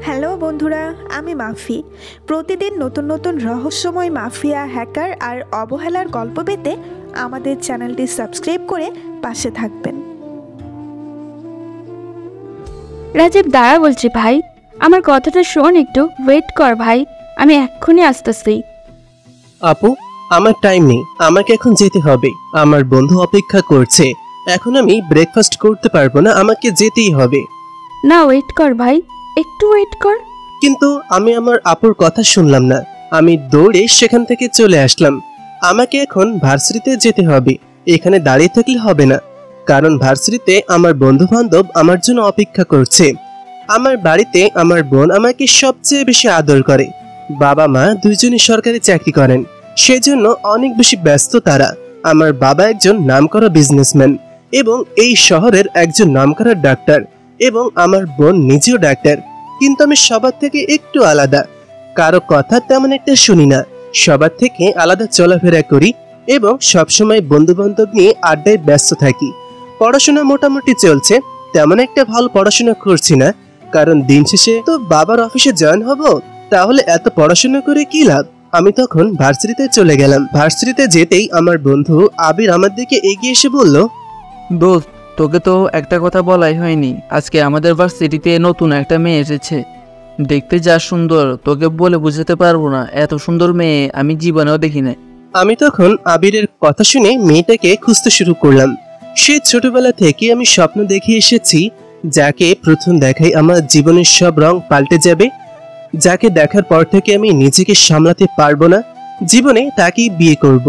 Hello বন্ধুরা, আমি মাফি। প্রতিদিন নতুন নতুন রহস্যময় মাফিয়া, হ্যাকার আর অবহেলার গল্প পেতে আমাদের চ্যানেলটি সাবস্ক্রাইব করে পাশে থাকবেন। রাজীব দাঁড়া বলছি ভাই, আমার কথাটা শোন, একটু ওয়েট কর ভাই, আমি এক্ষুনি আসতেছি। আপু, আমার টাইম নেই, আমাকে এখন যেতে হবে। আমার বন্ধু অপেক্ষা করছে। এখন আমি ব্রেকফাস্ট করতে পারবো না, আমাকে যেতেই হবে। না ওয়েট কর ভাই, একটু ওয়েট কর। কিন্তু আমি আমার আপুর কথা শুনলাম না। আমি দৌড়ে সেখান থেকে চলে আসলাম। আমাকে এখন ভার্সিটিতে যেতে হবে। এখানে দাঁড়িয়ে থাকলে হবে না, কারণ ভার্সিটিতে আমার বন্ধু বান্ধব আমার জন্য অপেক্ষা করছে। আমার বাড়িতে আমার বোন আমাকে সবচেয়ে বেশি আদর করে। বাবা মা দুইজনই সরকারি চাকরি করেন, সেজন্য অনেক বেশি ব্যস্ত তারা। আমার বাবা একজন নামকরা বিজনেসম্যান এবং এই শহরের একজন নামকরা ডাক্তার, এবং আমার বোন নিজেও ডাক্তার। কিন্তু আমি সবার থেকে একটু আলাদা, কারো কথা তেমন একটা শুনি না, সবার থেকে আলাদা চলাফেরা করি এবং সবসময় বন্ধু বান্ধব নিয়ে আড্ডায় ব্যস্ত থাকি। পড়াশোনা মোটামুটি চলছে, তেমন একটা ভালো পড়াশোনা করছি না, কারণ দিন শেষে তো বাবার অফিসে জয়েন হব। তাহলে এত পড়াশোনা করে কি লাভ? আমি তখন ভার্সিটিতে চলে গেলাম। ভার্সিটিতে যেতেই আমার বন্ধু আবির আমার দিকে এগিয়ে এসে বলল, দোস্ত, তোকে তো একটা কথা বলাই হয়নি, আজকে আমাদের ভার্সিটিতে নতুন একটা মেয়ে এসেছে। দেখতে যা সুন্দর, তোকে বলে বুঝাতে পারবো না, এত সুন্দর মেয়ে আমি জীবনেও দেখি না। আমি তখন আবিরের কথা শুনে মেয়েটাকে খুঁজতে শুরু করলাম। সে ছোটবেলা থেকে আমি স্বপ্ন দেখে এসেছি, যাকে প্রথম দেখাই আমার জীবনের সব রং পাল্টে যাবে, যাকে দেখার পর থেকে আমি নিজেকে সামলাতে পারবো না, জীবনে তাকেই বিয়ে করব।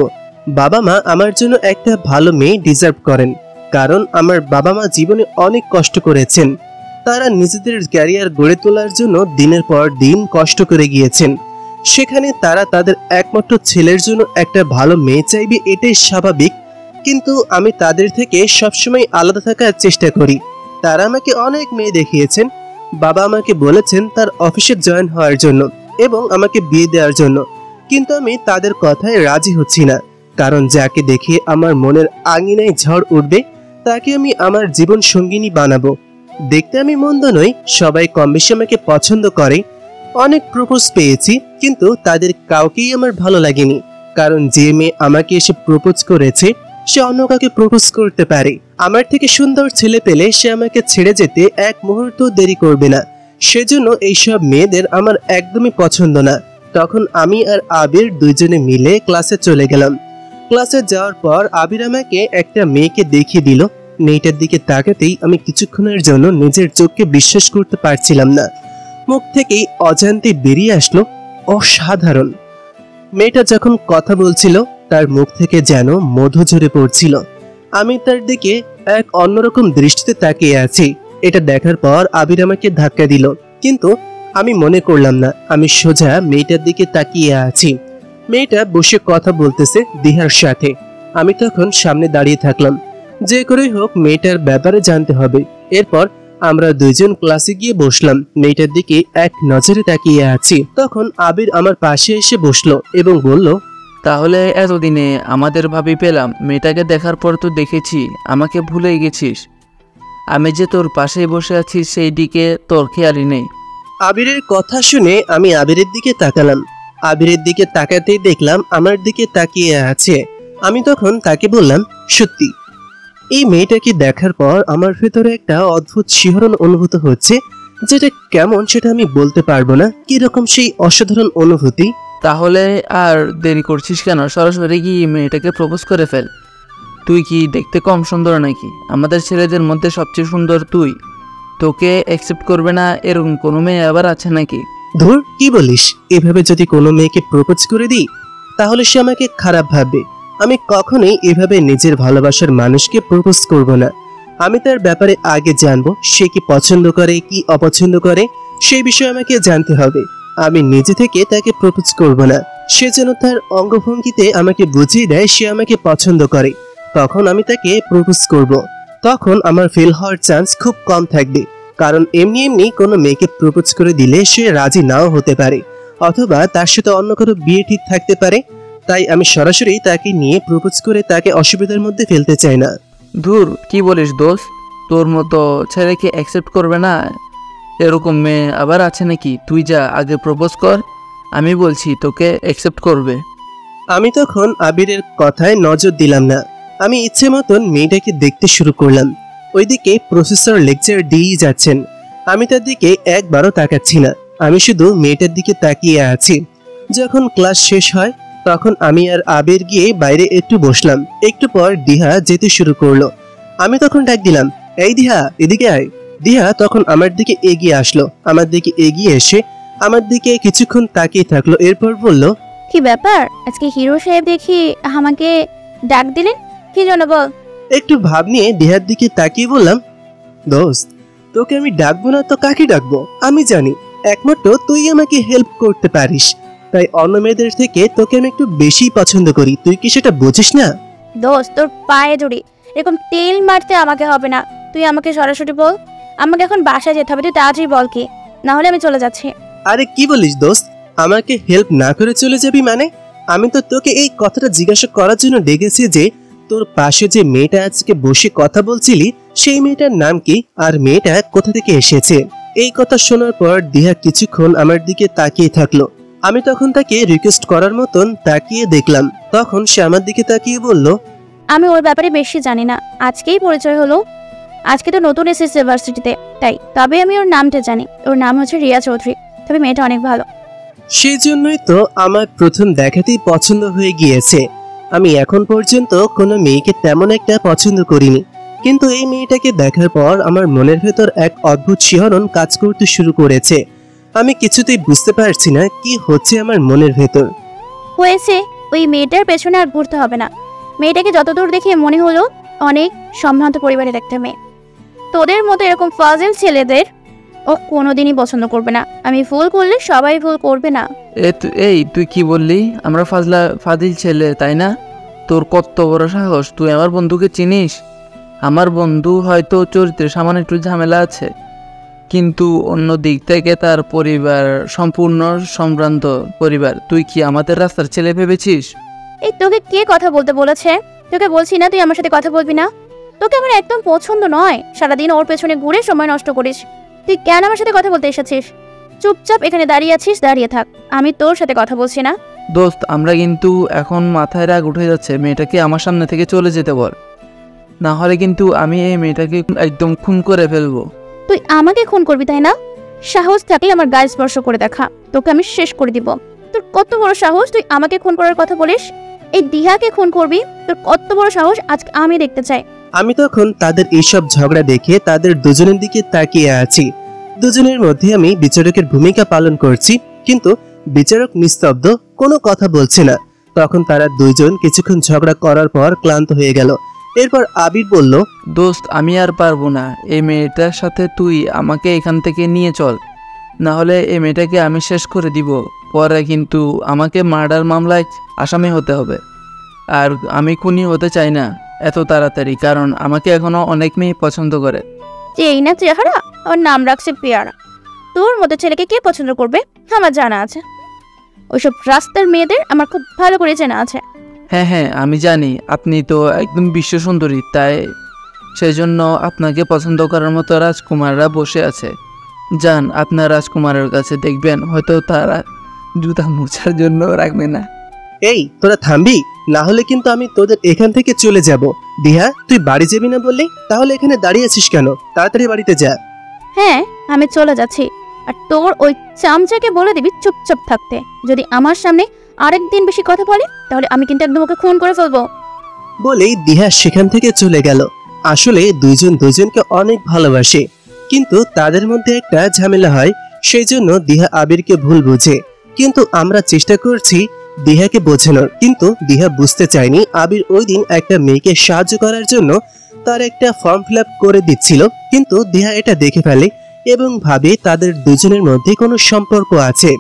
বাবা মা আমার জন্য একটা ভালো মেয়ে ডিজার্ভ করেন, কারণ আমার বাবা মা জীবনে অনেক কষ্ট করেছেন। তারা নিজেদের ক্যারিয়ার গড়ে তোলার জন্য দিনের পর দিন কষ্ট করে গিয়েছেন। সেখানে তারা তাদের একমাত্র ছেলের জন্য একটা ভালো মেয়ে চাইবে, এটাই স্বাভাবিক। কিন্তু আমি তাদের থেকে সবসময় আলাদা থাকার চেষ্টা করি। তারা আমাকে অনেক মেয়ে দেখিয়েছেন। বাবা আমাকে বলেছেন তার অফিসে জয়েন হওয়ার জন্য এবং আমাকে বিয়ে দেওয়ার জন্য, কিন্তু আমি তাদের কথায় রাজি হচ্ছি না, কারণ যাকে দেখে আমার মনের আঙিনায় ঝড় উঠবে তাকে আমি আমার জীবন সঙ্গিনী বানাবো। দেখতে আমি মন্দ নই, সবাই কম বেশি আমাকে পছন্দ করে। অনেক প্রপোজ পেয়েছি, কিন্তু তাদের কাউকেই আমার ভালো লাগেনি, কারণ যে মেয়ে আমাকে এসে প্রপোজ করেছে সে অন্য কাউকে প্রপোজ করতে পারে। আমার থেকে সুন্দর ছেলে পেলে সে আমাকে ছেড়ে যেতে এক মুহূর্ত দেরি করবে না। সেজন্য এইসব মেয়েদের আমার একদমই পছন্দ না। তখন আমি আর আবির দুইজনে মিলে ক্লাসে চলে গেলাম। ক্লাসে যাওয়ার পর আবির আমাকে একটা মেয়েকে দেখিয়ে দিল। মেয়েটার দিকে তাকাতেই আমি কিছুক্ষণের জন্য নিজের চোখকে বিশ্বাস করতে পারছিলাম না। মুখ থেকেই অজান্তে বেরিয়ে আসলো অসাধারণ। মেয়েটা যখন কথা বলছিল তার মুখ থেকে যেন মধু ঝরে পড়ছিল। আমি তার দিকে এক অন্যরকম দৃষ্টিতে তাকিয়ে আছি। এটা দেখার পর আবির আমাকে ধাক্কা দিল, কিন্তু আমি মনে করলাম না, আমি সোজা মেয়েটার দিকে তাকিয়ে আছি। মেয়েটা বসে কথা বলতেছে দিহার সাথে। আমি তখন সামনে দাঁড়িয়ে থাকলাম, যে করেই হোক মেয়েটার ব্যাপারে জানতে হবে। এরপর আমরা দুইজন ক্লাসে গিয়ে বসলাম। মেয়েটার দিকে এক নজরে তাকিয়ে আছি। তখন আবির আমার পাশে এসে বসলো এবং বলল, তাহলে এতদিনে আমাদের ভাবি পেলাম, মেয়েটাকে দেখার পর তো দেখেছি আমাকে ভুলে গেছিস। আমি যে তোর পাশে বসে আছি সেই দিকে তোর খেয়ালই নেই। আবিরের কথা শুনে আমি আবিরের দিকে তাকালাম। আবিরের দিকে তাকাতেই দেখলাম আমার দিকে তাকিয়ে আছে। আমি তখন তাকে বললাম, সত্যি এই মেয়েটাকে দেখার পর আমার ভেতরে একটা অদ্ভুত শিহরণ অনুভূত হচ্ছে, যেটা কেমন সেটা আমি বলতে পারবো না। কিরকম সেই অসাধারণ অনুভূতি। তাহলে আর দেরি করছিস কেন? সরাসরি গিয়ে মেয়েটাকে প্রপোজ করে ফেল। তুই কি দেখতে কম সুন্দর নাকি? আমাদের ছেলেদের মধ্যে সবচেয়ে সুন্দর তুই। তোকে অ্যাকসেপ্ট করবে না এরকম কোনো মেয়ে আবার আছে নাকি? ধুর, কি বলিস? এভাবে যদি কোনো মেয়েকে প্রপোজ করে দিই তাহলে সে আমাকে খারাপ ভাববে। আমি কখনোই এভাবে নিজের ভালোবাসার মানুষকে প্রপোজ করব না। আমি তার ব্যাপারে আগে জানবো, সে কি পছন্দ করে কি অপছন্দ করে সেই বিষয়ে আমাকে জানতে হবে। আমি নিজে থেকে তাকে প্রপোজ করব না। সে যেন তার অঙ্গভঙ্গিতে আমাকে বুঝিয়ে দেয় সে আমাকে পছন্দ করে, তখন আমি তাকে প্রপোজ করব। তখন আমার ফেল হওয়ার চান্স খুব কম থাকবে, কারণ এমনি এমনি কোনো মেয়েকে প্রপোজ করে দিলে সে রাজি নাও হতে পারে, অথবা তার সাথে অন্য কারো বিয়ে ঠিক থাকতে পারে। তাই আমি সরাসরি তাকে নিয়ে প্রপোজ করে তাকে অসুবিধার মধ্যে ফেলতে চাই না। ধুর, কি বলিস দোস্ত? তোর মতো ছেলেকে অ্যাকসেপ্ট করবে না এরকম মেয়ে আবার আছে নাকি? তুই যা আগে প্রপোজ কর, আমি বলছি তোকে অ্যাকসেপ্ট করবে। আমি তখন আবিরের কথায় নজর দিলাম না। আমি ইচ্ছে মতন মেয়েটাকে দেখতে শুরু করলাম। ওইদিকে প্রফেসর লেকচার দিয়েই যাচ্ছেন, আমি তার দিকে একবারও তাকাচ্ছি না। আমি শুধু মেয়েটার দিকে তাকিয়ে আছি। যখন ক্লাস শেষ হয় তখন আমি আর আবির গিয়ে বাইরে একটু বসলাম। একটু পর দিহা যেতে শুরু করলো। আমি তখন ডাক দিলাম, এই দিহা এদিকে আয়। দিহা তখন আমার দিকে এগিয়ে আসলো। আমার দিকে এগিয়ে এসে আমার দিকে কিছুক্ষণ তাকিয়ে থাকলো, এরপর বলল, কি ব্যাপার, আজকে হিরো সাহেব দেখি আমাকে ডাক দিলেন, কি জন্য বল? একটু ভাব নিয়ে দিহার দিকে তাকিয়ে বললাম, দোস্ত তোকে আমি ডাকবো না তো কাকে ডাকবো? আমি জানি একমাত্র তুই আমাকে হেল্প করতে পারিস, তাই অন্য মেয়েদের থেকে তোকে আমি একটু বেশি পছন্দ করি। তুই কি সেটা বুঝিস না? দোস্ত তোর পায়ে জড়ি, এরকম তেল মারতে আমাকে হবে না। তুই আমাকে সরাসরি বল, আমাকে এখন বাসায় যেতে হবে, তুই তাড়াতাড়ি বল কি, না হলে আমি চলে যাচ্ছি। আরে কি বলিস দোস্ত, আমাকে হেল্প না করে চলে যাবি মানে? আমি তো তোকে এই কথাটা জিজ্ঞাসা করার জন্য ডেকেছি যে তোর পাশে যে মেয়েটা আজকে বসে কথা বলছিলি সেই মেয়েটার নাম কি, আর মেয়েটা কোথা থেকে এসেছে? এই কথা শোনার পর দিহা কিছুক্ষণ আমার দিকে তাকিয়ে থাকলো। আমি তখন তাকে রিকোয়েস্ট করার মতন তাকিয়ে দেখলাম। তখন সে আমার দিকে তাকিয়ে বলল, আমি ওর ব্যাপারে বেশি জানি না, আজকেই পরিচয় হলো, আজকে তো নতুন এসেছে ইউনিভার্সিটিতে, তাই তবে আমি ওর নামটা জানি, ওর নাম হচ্ছে রিয়া চৌধুরী, তবে মেয়েটা অনেক ভালো। সেই জন্যই তো আমার প্রথম দেখাতেই পছন্দ হয়ে গিয়েছে। আমি এখন পর্যন্ত কোনো মেয়েকে তেমন একটা পছন্দ করিনি, কিন্তু এই মেয়েটাকে দেখার পর আমার মনের ভেতর এক অদ্ভুত শিহরণ কাজ করতে শুরু করেছে। আমি কিছুতেই বুঝতে পারছি না কি হচ্ছে আমার মনের ভেতর। হয়েছে, ওই মেয়েটার পেছনে আর ঘুরতে হবে না। মেয়েটাকে যতদূর দেখে মনে হলো অনেক সম্ভ্রান্ত পরিবারের একটা মেয়ে। তোদের মতো এরকম ফাজিল ছেলেদের ও কোনোদিনই পছন্দ করবে না। আমি ভুল করলে সবাই ভুল করবে না। এই তুই কি বললি? আমরা ফাজিল ছেলে তাই না? তোর কত বড় সাহস! তুই আমার বন্ধুকে চিনিস? আমার বন্ধু হয়তো চরিত্রে সামান্য একটু ঝামেলা আছে, কিন্তু অন্য দিক থেকে তার পরিবার সম্পূর্ণ সম্ভ্রান্ত পরিবার। তুই কি আমাদের রাস্তার ছেলে ভেবেছিস? এই তোকে কে কথা বলতে বলেছে? তোকে বলছি না তুই আমার সাথে কথা বলবি না? তোকে আমার একদম পছন্দ নয়। সারাদিন ওর পেছনে ঘুরে সময় নষ্ট করিস। তুই কেন আমার সাথে কথা বলতে এসেছিস? চুপচাপ এখানে দাঁড়িয়ে আছিস, দাঁড়িয়ে থাক, আমি তোর সাথে কথা বলছি না। দোস্ত, আমরা কিন্তু এখন মাথায় রাগ উঠে যাচ্ছে, মেয়েটাকে আমার সামনে থেকে চলে যেতে বল, না হলে কিন্তু আমি এই মেয়েটাকে একদম খুন করে ফেলবো। তুই আমাকে খুন করবি তাই না? সাহস থাকলে আমার গায়ে স্পর্শ করে দেখা, তোকে আমি শেষ করে দিব। তোর কত বড় সাহস তুই আমাকে খুন করার কথা বলিস? এই দিহাকে খুন করবি? তোর কত বড় সাহস আজকে আমি দেখতে চাই। আমি তখন তাদের এইসব ঝগড়া দেখে তাদের দুজনের দিকে তাকিয়ে আছি। দুজনের মধ্যে আমি বিচারকের ভূমিকা পালন করছি, কিন্তু বিচারক নিস্তব্ধ, কোনো কথা বলছে না। তখন তারা দুইজন কিছুক্ষণ ঝগড়া করার পর ক্লান্ত হয়ে গেল। এরপর আবির বলল, দোস্ত, আমি আর পারবো না। এই মেয়েটার সাথে তুই আমাকে এখান থেকে নিয়ে চল, না হলে এই মেয়েটাকে আমি শেষ করে দিব। পরে কিন্তু আমাকে মার্ডার মামলায় আসামি হতে হবে, আর আমি খুনি হতে চাই না এত তাড়াতাড়ি, কারণ আমাকে এখনো অনেক মেয়ে পছন্দ করে। যে এই না চেহারা, ওর নাম রাখছে পেয়ারা। তোর মতো ছেলেকে কে পছন্দ করবে আমার জানা আছে। ওইসব রাস্তার মেয়েদের আমার খুব ভালো করে জানা আছে। হ্যাঁ, আমি জানি আপনি তো একদম বিশ্ব সুন্দরী, তাই সেই জন্য আপনাকে পছন্দ করার মতো রাজকুমাররা বসে আছে। যান আপনার রাজকুমারের কাছে, দেখবেন হয়তো তারা জুতা মোছার জন্য রাখবে না। এই তোরা থামবি, না হলে কিন্তু আমি তোদের এখান থেকে চলে যাব। দিহা, তুই বাড়ি যাবি না বললি, তাহলে এখানে দাঁড়িয়ে আছিস কেন? তাড়াতাড়ি বাড়িতে যা। হ্যাঁ, আমি চলে যাচ্ছি, আর তোর ওই চামচাকে বলে দিবি চুপচাপ থাকতে। যদি আমার সামনে আরেকদিন বেশি কথা বলে তাহলে আমি কিন্তু একদম ওকে খুন করে ফেলবো। বলেই দিহা সেখান থেকে চলে গেল। আসলে দুইজন দুজনকে অনেক ভালোবাসে, কিন্তু তাদের মধ্যে একটা ঝামেলা হয়, সেই জন্য দিহা আবিরকে ভুল বুঝে। কিন্তু আমরা চেষ্টা করছি দিহাকে বোঝানোর, কিন্তু দিহা বুঝতে চায়নি। আবির ওই দিন একটা মেয়েকে সাহায্য করার জন্য তার একটা ফর্ম ফিল আপ করে দিচ্ছিল, কিন্তু দিহা এটা দেখে ফেলে এবং ভাবে তাদের দুজনের মধ্যে কোনো সম্পর্ক আছে।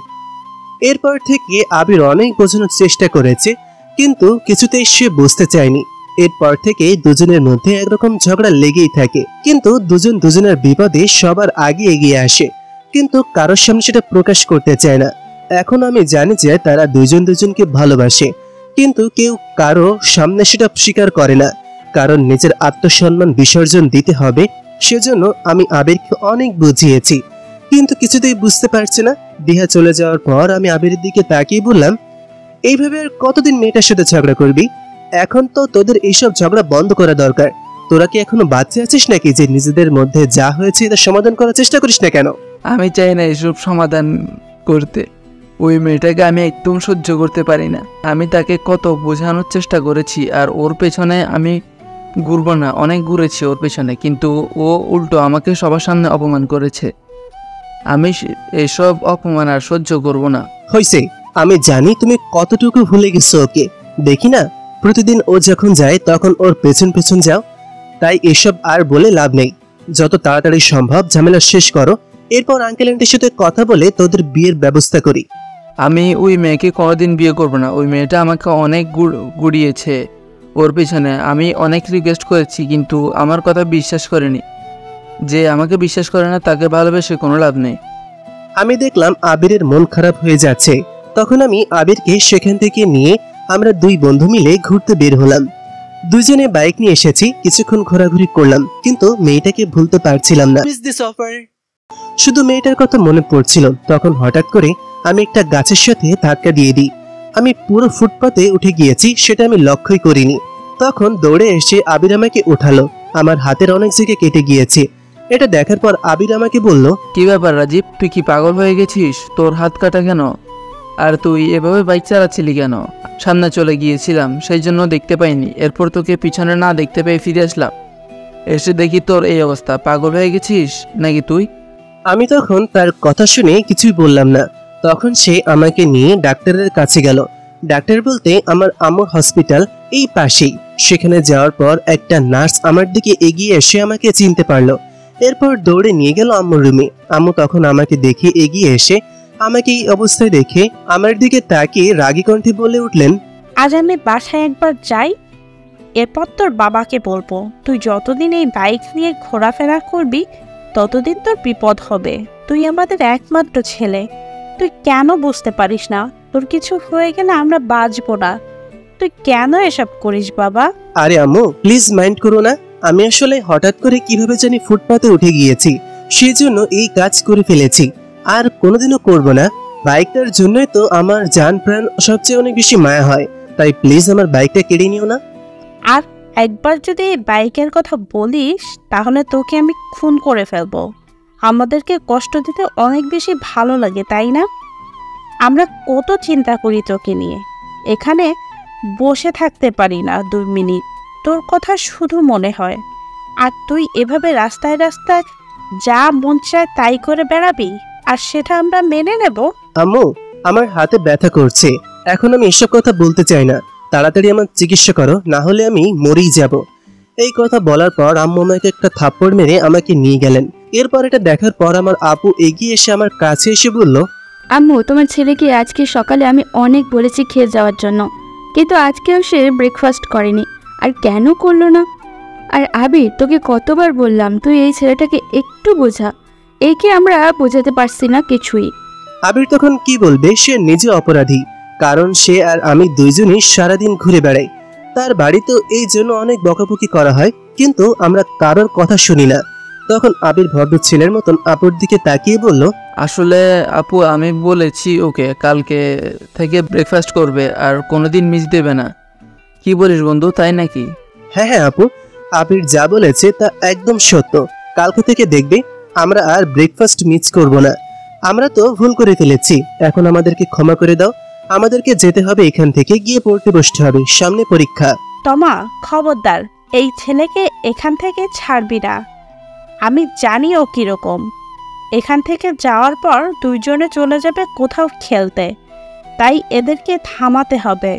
এরপর থেকে আবির অনেক বোঝানোর চেষ্টা করেছে, কিন্তু কিছুতেই সে বুঝতে চায়নি। এরপর থেকে দুজনের মধ্যে একরকম ঝগড়া লেগেই থাকে, কিন্তু দুজন দুজনের বিপদে সবার আগে এগিয়ে আসে, কিন্তু কারোর সামনে সেটা প্রকাশ করতে চায় না। এখন আমি জানি যে তারা দুজন দুজনকে ভালোবাসে, কিন্তু কেউ কারো সামনে সেটা স্বীকার করে না, কারণ নিজের আত্মসম্মান বিসর্জন দিতে হবে। সেজন্য আমি আবিরকে অনেক বুঝিয়েছি, কিন্তু কিছুতেই বুঝতে পারছে না। দিহা চলে যাওয়ার পর আমি আবিরের দিকে তাকিয়ে বললাম, এইভাবে আর কতদিন মেয়েটার সাথে ঝগড়া করবি? এখন তো তোদের এইসব ঝগড়া বন্ধ করা দরকার। তোরা কি এখনো বাচ্চা আছিস নাকি যে নিজেদের মধ্যে যা হয়েছে এটা সমাধান করার চেষ্টা করিস না কেন? আমি চাই না এসব সমাধান করতে। ওই মেয়েটাকে আমি একদম সহ্য করতে পারি না। আমি তাকে কত বোঝানোর চেষ্টা করেছি, আর ওর পেছনে আমি ঘুরবো না, অনেক ঘুরেছি ওর পেছনে, কিন্তু ও উল্টো আমাকে সবার সামনে অপমান করেছে। আমি এসব অপমান আর সহ্য করব না। হইছে, আমি জানি তুমি কতটুকু ভুলে গেছো ওকে। দেখি না প্রতিদিন ও যখন যায় তখন ওর পেছন পেছন যাও। তাই এসব আর বলে লাভ নেই। যত তাড়াতাড়ি সম্ভব ঝামেলা শেষ করো, এরপর আঙ্কেল আন্টির সাথে কথা বলে তোদের বিয়ের ব্যবস্থা করি। আমি ওই মেয়েকে কোনোদিন বিয়ে করব না। ওই মেয়েটা আমাকে অনেক গুড়িয়েছে ওর পেছনে। আমি অনেক রিকোয়েস্ট করেছি, কিন্তু আমার কথা বিশ্বাস করেনি। যে আমাকে বিশ্বাস করে না তাকে ভালোবেসে কোনো লাভ নেই। আমি দেখলাম আবিরের মন খারাপ হয়ে যাচ্ছে। তখন আমি আবিরকে সেখান থেকে নিয়ে আমরা দুই বন্ধু মিলে ঘুরতে বের হলাম। দুজনে বাইক নিয়ে এসেছি, কিছুক্ষণ ঘোরাঘুরি করলাম, কিন্তু মেয়েটাকে ভুলতে পারছিলাম না। শুধু মেয়েটার কথা মনে পড়ছিল। তখন হঠাৎ করে আমি একটা গাছের সাথে ধাক্কা দিয়ে দিই। আমি পুরো ফুটপাতে উঠে গিয়েছি সেটা আমি লক্ষ্যই করিনি। তখন দৌড়ে এসে আবির আমাকে উঠালো। আমার হাতের অনেক জায়গায় কেটে গিয়েছে। এটা দেখার পর আবির আমাকে বলল, কি ব্যাপার রাজীব, তুই কি পাগল হয়ে গেছিস? তোর হাত কাটা কেন? আর তুই এভাবে বাইক চালাচ্ছিলি কেন? সামনে চলে গিয়েছিলাম সেই জন্য দেখতে পাইনি। এরপর তোকে পিছনে না দেখতে পেয়ে ফিরে আসলাম। এসে দেখি তোর এই অবস্থা। পাগল হয়ে গেছিস নাকি তুই? আমি তখন তার কথা শুনে কিছুই বললাম না। তখন সে আমাকে নিয়ে ডাক্তারের কাছে গেল। ডাক্তার বলতে আমার আম্মুর হসপিটাল এই পাশেই। সেখানে যাওয়ার পর একটা নার্স আমার দিকে এগিয়ে এসে আমাকে চিনতে পারলো। এরপর দৌড়ে নিয়ে গেল আম্মুর রুমে। আম্মু তখন আমাকে দেখে এগিয়ে এসে আমাকে এই অবস্থায় দেখে আমার দিকে তাকিয়ে রাগী কণ্ঠে বলে উঠলেন, আজ আমি বাসায় একবার যাই, এরপর তোর বাবাকে বলবো তুই যতদিন এই বাইক নিয়ে ঘোরাফেরা করবি ততদিন তোর বিপদ হবে। তুই আমাদের একমাত্র ছেলে, তুই কেন বুঝতে পারিস না? তোর কিছু হয়ে গেলে আমরা বাঁচবো না। তুই কেন এসব করিস বাবা? আরে আম্মু প্লিজ মাইন্ড করো না। আমি আসলে হঠাৎ করে কিভাবে জানি ফুটপাতে উঠে গিয়েছি, সেজন্য এই কাজ করে ফেলেছি। আর কোনোদিনও করব না। বাইকটার জন্যই তো আমার জান প্রাণ সবচেয়ে অনেক বেশি মায়া হয়। তাই প্লিজ আমার বাইকটা কেড়ে নিও না। আর একবার যদি এই বাইকের কথা বলিস তাহলে তোকে আমি খুন করে ফেলবো। আমাদেরকে কষ্ট দিতে অনেক বেশি ভালো লাগে, তাই না? আমরা কত চিন্তা করি তোকে নিয়ে। এখানে বসে থাকতে পারি না 2 মিনিট, তোর কথা শুধু মনে হয়। আর তুই এভাবে রাস্তায় রাস্তায় যা মন চায় তাই করে বেড়াবি, আর সেটা আমরা মেনে নেব? আম্মু আমার হাতে ব্যথা করছে, এখন আমি এসব কথা বলতে চাই না। তাড়াতাড়ি আমার চিকিৎসা করো, না হলে আমি মরেই যাব। এই কথা বলার পর আম্মু আমাকে একটা থাপ্পড় মেরে আমাকে নিয়ে গেলেন। এরপর এটা দেখার পর আমার আপু এগিয়ে এসে আমার কাছে এসে বলল, আম্মু, তোমার ছেলেকে আজকে সকালে আমি অনেক বলেছি খেয়ে যাওয়ার জন্য, কিন্তু আজকেও সে ব্রেকফাস্ট করেনি। আর কেন করলো না? আর আবির, তোকে কতবার বললাম তুই এই ছেলেটাকে একটু বোঝা। একে আমরা বোঝাতে পারছি না কিছুই। আবির তখন কি বলবে, সে নিজে অপরাধী। কারণ সে আর আমি দুইজনই সারাদিন ঘুরে বেড়াই। তার বাড়ি তো এই জন্য অনেক বকাবকি করা হয়, কিন্তু আমরা কারোর কথা শুনি না। তখন আবির ভদ্র ছেলের মতন আপুর দিকে তাকিয়ে বলল, আসলে আপু, আমি বলেছি ওকে কালকে থেকে ব্রেকফাস্ট করবে আর কোনোদিন মিস দেবে না। কি বলিস বন্ধু, তাই নাকি? হ্যাঁ হ্যাঁ আপু, আবির যা বলেছে তা একদম সত্য। কালকে থেকে দেখবে আমরা আর ব্রেকফাস্ট মিস করব না। আমরা তো ভুল করে ফেলেছি, এখন আমাদেরকে ক্ষমা করে দাও। আমাদেরকে যেতে হবে এখান থেকে, গিয়ে পড়তে বসতে হবে, সামনে পরীক্ষা। তমা, খবরদার এই ছেলেকে এখান থেকে ছাড়বি না। আমি জানি ও কিরকম। এখান থেকে যাওয়ার পর দুইজনে চলে যাবে কোথাও খেলতে, তাই এদেরকে থামাতে হবে।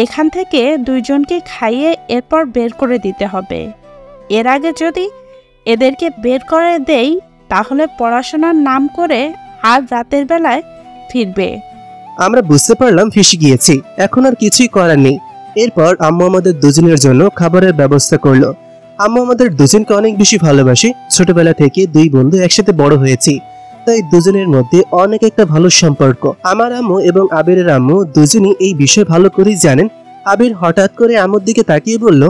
এখান থেকে দুইজনকে খাইয়ে এরপর বের করে দিতে হবে। এর আগে যদি এদেরকে বের করে দেই তাহলে পড়াশোনার নাম করে আর রাতের বেলায় ফিরবে। আমরা বুঝতে পারলাম ফেঁসে গিয়েছি, এখন আর কিছুই করার নেই। এরপর আম্মু আমাদের দুজনের জন্য খাবারের ব্যবস্থা করলো। আম্মু আমাদের দুজনকে অনেক বেশি ভালোবাসে। ছোটবেলা থেকে দুই বন্ধু একসাথে বড় হয়েছি, তাই দুজনের মধ্যে অনেক একটা ভালো সম্পর্ক। আমার আম্মু এবং আবিরের আম্মু দুজনই এই বিষয় ভালো করেই জানেন। আবির হঠাৎ করে আম্মুর দিকে তাকিয়ে বলল,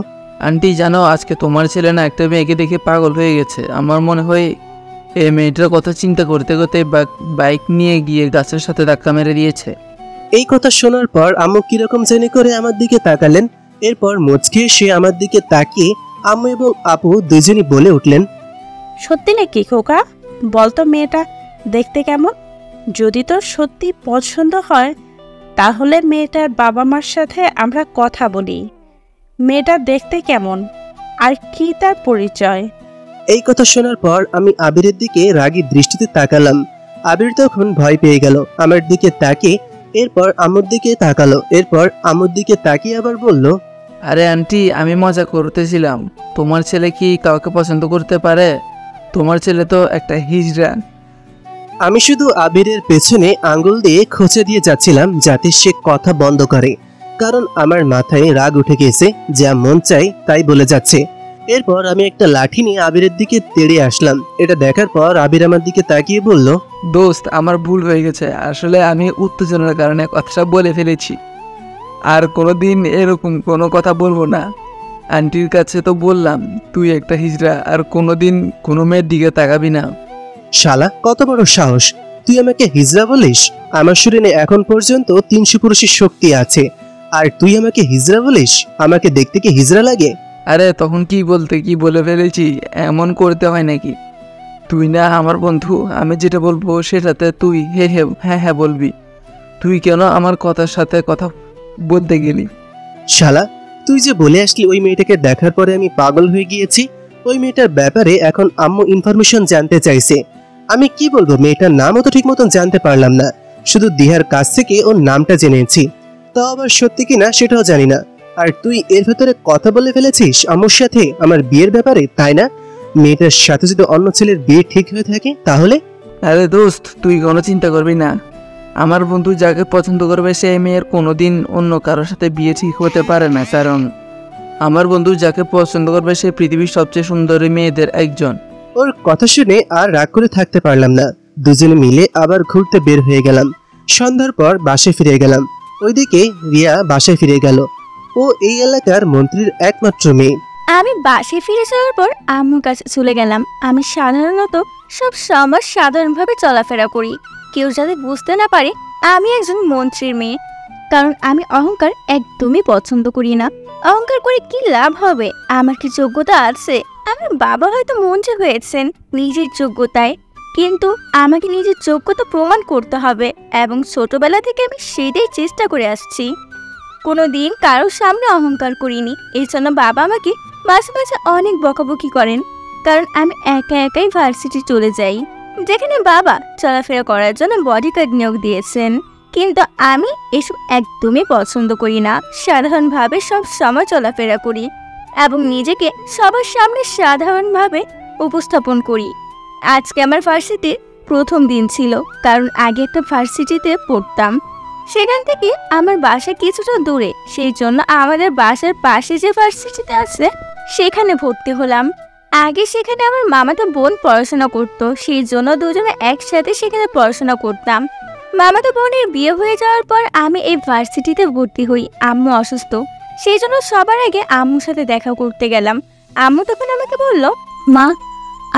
আন্টি জানো, আজকে তোমার ছেলে না একটা মেয়েকে দেখে পাগল হয়ে গেছে। আমার মনে হয় এই মেয়েটার কথা চিন্তা করতে করতে বাইক নিয়ে গিয়ে গাছের সাথে ধাক্কা মেরে দিয়েছে। এই কথা শোনার পর আম্মু কিরকম জানি করে আমার দিকে তাকালেন। এরপর মুচকি এসে আমার দিকে তাকিয়ে আম্মু এবং আপু দুজনই বলে উঠলেন, সত্যি নাকি খোকা? বলতো মেয়েটা দেখতে কেমন? যদি তোর সত্যি পছন্দ হয় তাহলে মেয়েটার বাবা মার সাথে আমরা কথা বলি। মেয়েটা দেখতে কেমন আর কি তার পরিচয়? এই কথা শোনার পর আমি আবিরের দিকে রাগী দৃষ্টিতে তাকালাম। আবির তখন ভয় পেয়ে গেল আমার দিকে তাকিয়ে। এরপর আম্মুর দিকে তাকালো। এরপর আম্মুর দিকে তাকিয়ে আবার বলল, আরে আন্টি, আমি মজা করতেছিলাম। তোমার ছেলে কি কাউকে পছন্দ করতে পারে? তোমার ছেলে তো একটা হিজড়া। আমি শুধু আবিরের পেছনে আঙ্গুল দিয়ে খোঁচা দিয়ে যাচ্ছিলাম যাতে সে কথা বন্ধ করে, কারণ আমার মাথায় রাগ উঠে গেছে, যা মন চাই তাই বলে যাচ্ছে। এরপর আমি একটা লাঠি নিয়ে আবিরের দিকে তেড়ে আসলাম। এটা দেখার পর আবির আমার দিকে তাকিয়ে বলল, দোস্ত, আমার ভুল হয়ে গেছে। আসলে আমি উত্তেজনার কারণে কথাটা বলে ফেলেছি। আর কোনোদিন এরকম কোনো কথা বলবো না। আন্টির কাছে তো বললাম তুই একটা হিজড়া, আর কোনোদিন কোনো মেয়ের দিকে তাকাবি না। শালা, কত বড় সাহস! তুই আমাকে হিজড়া বলিস? আমার শরীরে এখন পর্যন্ত 300 পুরুষের শক্তি আছে, আর তুই আমাকে হিজড়া বলিস? আমাকে দেখতে কি হিজড়া লাগে? আরে তখন কি বলতে কি বলে ফেলেছি, এমন করতে হয় নাকি? তুই না আমার বন্ধু, আমি যেটা বলবো সেটাতে তুই হ্যাঁ হ্যাঁ বলবি। তুই কেন আমার কথার সাথে কথা বলতে গেলি? শালা, তুই যে বলে আসলি ওই মেয়েটাকে দেখার পরে আমি পাগল হয়ে গিয়েছি। ওই মেয়েটার ব্যাপারে এখন আম্মু ইনফরমেশন জানতে চাইছে। আমি কি বলবো? মেয়েটার নামও তো ঠিক মতন জানতে পারলাম না, শুধু দিহার কাছ থেকে ওর নামটা জেনেছি। তাও আবার সত্যি কিনা সেটাও জানি না। আর তুই এর ভেতরে কথা বলে ফেলেছিস আম্মুর সাথে আমার বিয়ের ব্যাপারে, তাই না? মেয়েটার সাথে যদি অন্য ছেলের বিয়ে ঠিক হয়ে থাকে তাহলে? আরে দোস্ত, তুই কোনো চিন্তা করবি না। আমার বন্ধু যাকে পছন্দ করবে সেই মেয়ের কোনোদিন অন্য কারোর সাথে বিয়ে ঠিক হতে পারে না, কারণ আমার বন্ধু যাকে পছন্দ করবে সে পৃথিবীর সবচেয়ে সুন্দরী মেয়েদের একজন। ওর কথা শুনে আর রাগ করে থাকতে পারলাম না। দুজনে মিলে আবার ঘুরতে বের হয়ে গেলাম। সন্ধ্যার পর বাসায় ফিরে গেলাম। ওইদিকে রিয়া বাসায় ফিরে গেল। ও এই এলাকার মন্ত্রীর একমাত্র মেয়ে। আমি বাসায় ফিরে যাওয়ার পর আম্মুর কাছে চলে গেলাম। আমি সাধারণত সব সময় সাধারণভাবে চলাফেরা করি, কেউ যাতে বুঝতে না পারে আমি একজন মন্ত্রীর মেয়ে। কারণ আমি অহংকার একদমই পছন্দ করি না। অহংকার করে কি লাভ হবে? আমার কি যোগ্যতা আছে? আমার বাবা হয়তো মন্ত্রী হয়েছেন নিজের যোগ্যতায়, কিন্তু আমাকে নিজের যোগ্যতা প্রমাণ করতে হবে, এবং ছোটবেলা থেকে আমি সেটাই চেষ্টা করে আসছি। কোনো দিন কারোর সামনে অহংকার করিনি। এই জন্য বাবা আমাকে মাঝে মাঝে অনেক বকাবকি করেন, কারণ আমি একা একাই ভার্সিটি চলে যাই, যেখানে বাবা চলাফেরা করার জন্য বডিগার্ড নিয়োগ দিয়েছেন। কিন্তু আমি এসব একদমই পছন্দ করি না। সাধারণভাবে সব সময় চলাফেরা করি এবং নিজেকে সবার সামনে সাধারণভাবে উপস্থাপন করি। আজকে আমার ভার্সিটির প্রথম দিন ছিল, কারণ আগে একটা ভার্সিটিতে পড়তাম। সেখান থেকে আমার বাসা কিছুটা দূরে, সেই জন্য আমাদের বাসার পাশে যে ভার্সিটিতে আছে সেখানে ভর্তি হলাম। আগে সেখানে আমার মামাতো বোন পড়াশোনা করতো, সেই জন্য দুজনে একসাথে সেখানে পড়াশোনা করতাম। মামাতো বোনের বিয়ে হয়ে যাওয়ার পর আমি এই ভার্সিটিতে ভর্তি হই। আম্মু অসুস্থ, সেই জন্য সবার আগে আম্মুর সাথে দেখা করতে গেলাম। আম্মু তখন আমাকে বলল, মা,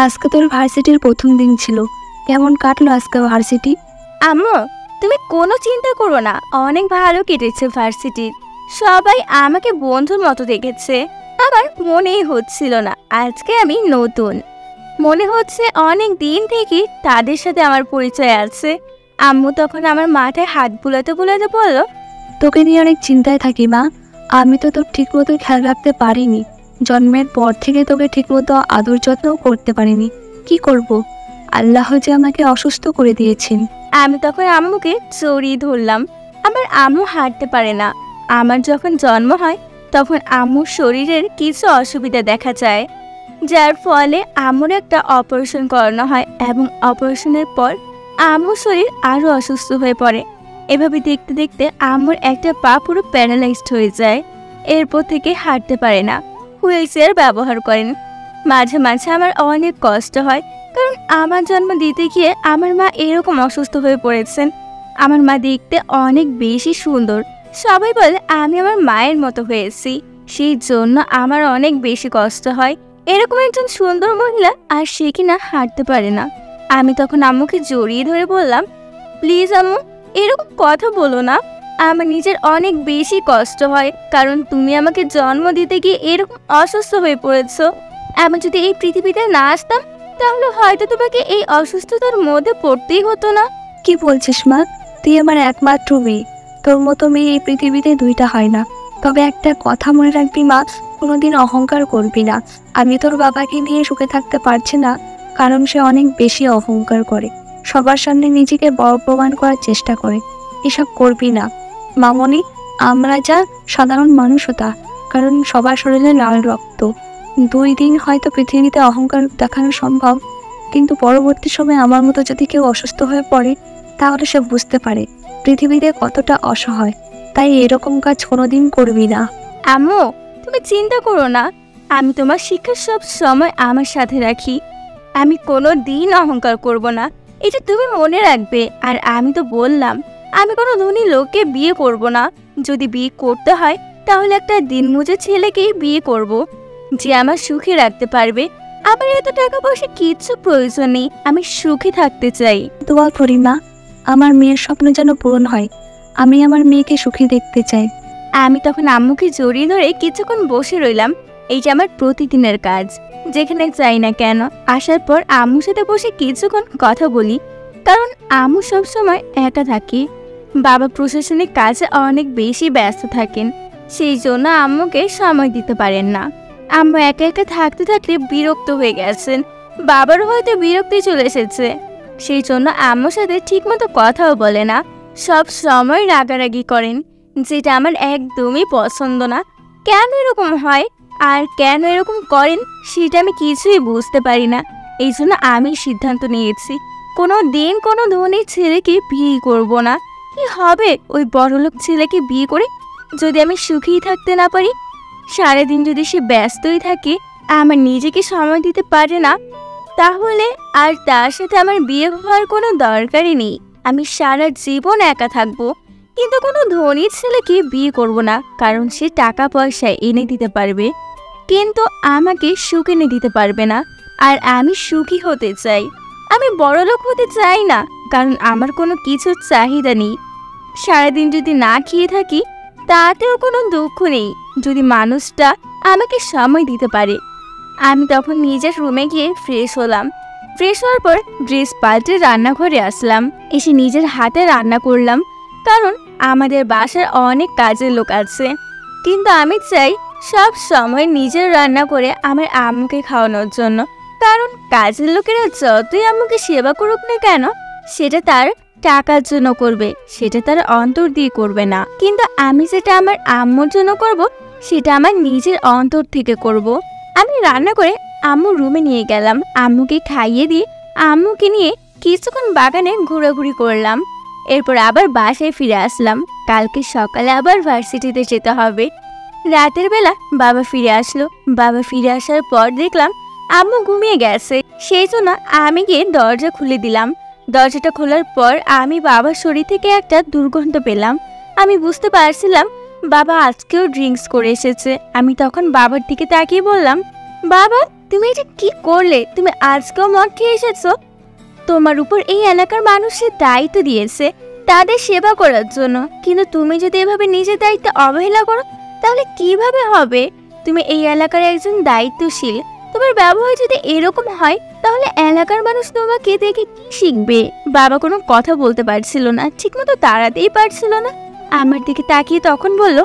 আজকে তোর ভার্সিটির প্রথম দিন ছিল, কেমন কাটলো আজকে ভার্সিটি? আম্মু তুমি কোনো চিন্তা করো না, অনেক ভালো কেটেছে ভার্সিটির। সবাই আমাকে বন্ধুর মতো দেখেছে। আমার মনেই হচ্ছিল না আজকে আমি নতুন, মনে হচ্ছে অনেক দিন থেকে তাদের সাথে আমার পরিচয় আছে। আম্মু তখন আমার মাথায় হাত বুলাতে বুলাতে বলল, তোকে নিয়ে অনেক চিন্তায় থাকি মা। আমি তো তোর ঠিক মতো খেয়াল রাখতে পারিনি। জন্মের পর থেকে তোকে ঠিক মতো আদর যত্নও করতে পারিনি। কি করব, আল্লাহ যে আমাকে অসুস্থ করে দিয়েছেন। আমি তখন আম্মুকে জড়িয়ে ধরলাম। আমার আম্মু হাঁটতে পারে না। আমার যখন জন্ম হয় তখন আম্মুর শরীরের কিছু অসুবিধা দেখা যায়, যার ফলে আম্মুর একটা অপারেশন করানো হয়, এবং অপারেশনের পর আম্মুর শরীর আরও অসুস্থ হয়ে পড়ে। এভাবে দেখতে দেখতে আম্মুর একটা পা পুরো প্যারালাইজড হয়ে যায়। এরপর থেকে হাঁটতে পারে না, হুইল চেয়ার ব্যবহার করেন। মাঝে মাঝে আমার অনেক কষ্ট হয়, কারণ আমার জন্ম দিতে গিয়ে আমার মা এরকম অসুস্থ হয়ে পড়েছেন। আমার মা দেখতে অনেক বেশি সুন্দর, সবাই বলে আমি আমার মায়ের মতো হয়েছি, সেই জন্য আমার অনেক বেশি কষ্ট হয়। এরকম একজন সুন্দর মহিলা আর সে কিনা হাঁটতে পারে না। আমি তখন আম্মুকে জড়িয়ে ধরে বললাম, প্লিজ আম্মু, এরকম কথা বলো না। আমার নিজের অনেক বেশি কষ্ট হয়, কারণ তুমি আমাকে জন্ম দিতে গিয়ে এরকম অসুস্থ হয়ে পড়েছো। আমি যদি এই পৃথিবীতে না আসতাম তাহলে হয়তো তোমাকে এই অসুস্থতার মধ্যে পড়তেই হতো না। কি বলছিস মা? তুই আমার একমাত্র মেয়ে। তোর মতো মেয়ে এই পৃথিবীতে দুইটা হয় না। তবে একটা কথা মনে রাখবি মা, কোনোদিন অহংকার করবি না। আমি তোর বাবাকে নিয়ে সুখে থাকতে পারছি না, কারণ সে অনেক বেশি অহংকার করে, সবার সামনে নিজেকে বড় প্রমাণ করার চেষ্টা করে। এসব করবি না মামনি। আমরা যা সাধারণ মানুষও তা, কারণ সবার শরীরে লাল রক্ত। 2 দিন হয়তো পৃথিবীতে অহংকার দেখানো সম্ভব, কিন্তু পরবর্তী সময়ে আমার মতো যদি কেউ অসুস্থ হয়ে পড়ে তাহলে সে বুঝতে পারে পৃথিবীতে কতটা অসহায়। তাই এরকম কাজ কোনোদিন করবি না। আম্মু, তুমি চিন্তা করো না, আমি তোমার শিক্ষা সব সময় আমার সাথে রাখি। আমি কোনো দিন অহংকার করব না, এটা তুমি মনে রাখবে। আর আমি তো বললাম আমি কোনো ধনী লোককে বিয়ে করব না। যদি বিয়ে করতে হয় তাহলে একটা দিনমজুর ছেলেকেই বিয়ে করব, যে আমার সুখে রাখতে পারবে। আমার এত টাকা পয়সা কিচ্ছু প্রয়োজন নেই, আমি সুখে থাকতে চাই। দোয়া করি মা, আমার মেয়ের স্বপ্ন যেন পূরণ হয়। আমি আমার মেয়েকে সুখী দেখতে চাই। আমি তখন আম্মুকে জড়িয়ে ধরে কিছুক্ষণ বসে রইলাম। এই যে আমার প্রতিদিনের কাজ, যেখানে যাই না কেন আসার পর আম্মুর সাথে বসে কিছুক্ষণ কথা বলি, কারণ আম্মু সবসময় একা থাকি। বাবা প্রশাসনিক কাজে অনেক বেশি ব্যস্ত থাকেন, সেই জন্য আম্মুকে সময় দিতে পারেন না। আম্মু একা একা থাকতে থাকতে বিরক্ত হয়ে গেছেন, বাবারও হয়তো বিরক্তি চলে এসেছে। সেই জন্য আম্মুর সাথে ঠিকমতো কথাও বলে না, সব সময় রাগারাগি করেন, যেটা আমার একদমই পছন্দ না। কেন এরকম হয় আর কেন এরকম করেন সেটা আমি কিছুই বুঝতে পারি না। এই জন্য আমি সিদ্ধান্ত নিয়েছি কোনো দিন কোনো ধনী ছেলেকে বিয়ে করব না। কি হবে ওই বড়লোক ছেলেকে বিয়ে করে যদি আমি সুখী থাকতে না পারি? সারাদিন যদি সে ব্যস্তই থাকে, আমার নিজেকে সময় দিতে পারে না, তাহলে আর তার সাথে আমার বিয়ে হওয়ার কোনো দরকারই নেই। আমি সারা জীবন একা থাকবো, কিন্তু কোনো ধনী ছেলেকে বিয়ে করব না, কারণ সে টাকা পয়সা এনে দিতে পারবে কিন্তু আমাকে সুখ এনে দিতে পারবে না। আর আমি সুখী হতে চাই, আমি বড়লোক হতে চাই না, কারণ আমার কোনো কিছুর চাহিদা নেই। সারাদিন যদি না খেয়ে থাকি তাতেও কোনো দুঃখ নেই, যদি মানুষটা আমাকে সময় দিতে পারে। আমি তখন নিজের রুমে গিয়ে ফ্রেশ হলাম। ফ্রেশ হওয়ার পর ড্রেস পাল্টে রান্নাঘরে আসলাম, এসে নিজের হাতে রান্না করলাম, কারণ আমাদের বাসার অনেক কাজের লোক আছে। কিন্তু আমি চাই সব সময় নিজের রান্না করে আমার আম্মুকে খাওয়ানোর জন্য, কারণ কাজের লোকেরা যতই আম্মুকে সেবা করুক না কেন সেটা তার টাকার জন্য করবে, সেটা তার অন্তর দিয়ে করবে না। কিন্তু আমি যেটা আমার আম্মুর জন্য করব সেটা আমার নিজের অন্তর থেকে করব। আমি রান্না করে আম্মুর রুমে নিয়ে গেলাম, আম্মুকে খাইয়ে দিয়ে আম্মুকে নিয়ে কিছুক্ষণ বাগানে ঘোরাঘুরি করলাম। এরপর আবার বাসায় ফিরে আসলাম, কালকে সকালে আবার ভার্সিটিতে যেতে হবে। রাতের বেলা বাবা ফিরে আসলো। বাবা ফিরে আসার পর দেখলাম আম্মু ঘুমিয়ে গেছে, সেই জন্য আমি গিয়ে দরজা খুলে দিলাম। দরজাটা খোলার পর আমি বাবার শরীর থেকে একটা দুর্গন্ধ পেলাম। আমি বুঝতে পারছিলাম বাবা আজকেও ড্রিঙ্কস করে এসেছে। আমি তখন বাবার দিকে তাকিয়ে বললাম, বাবা তুমি এটা কি করলে? তুমি আজকেও মদ খেয়ে এসেছো? তোমার উপর এই এলাকার মানুষের দায়িত্ব দিয়েছে তাদের সেবা করার জন্য, কিন্তু তুমি যদি এভাবে নিজের দায়িত্ব অবহেলা করো তাহলে কিভাবে হবে? তুমি এই এলাকার একজন দায়িত্বশীল, তোমার ব্যবহার যদি এরকম হয় তাহলে এলাকার মানুষ তোমাকে দেখে কি শিখবে? বাবা কোনো কথা বলতে পারছিল না, ঠিকমতো তাড়াতেই পারছিল না। আমার দিকে তাকিয়ে তখন বলল,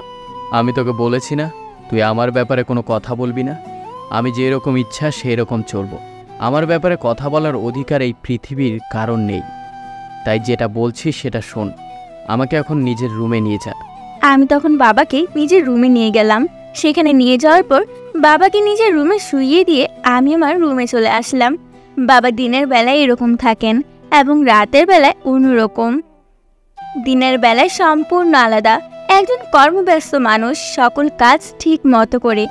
আমি তোকে বলেছি না তুই আমার ব্যাপারে কোনো কথা বলবি না। আমি যেরকম ইচ্ছা সেই রকম চলবো। আমার ব্যাপারে কথা বলার অধিকার এই পৃথিবীর কারণ নেই। তাই যেটা বলছি সেটা শোন। আমাকে এখন নিজের রুমে নিয়ে যা। আমি তখন বাবাকে নিজের রুমে নিয়ে গেলাম। সেখানে নিয়ে যাওয়ার পর বাবাকে নিজের রুমে শুইয়ে দিয়ে আমি আমার রুমে চলে আসলাম। বাবা দিনের বেলায় এরকম থাকেন এবং রাতের বেলায় অন্যরকম। দিনের বেলায় সম্পূর্ণ আলাদা, একজন কর্মব্যস্ত মানুষ, সকল কাজ ঠিক মতো করে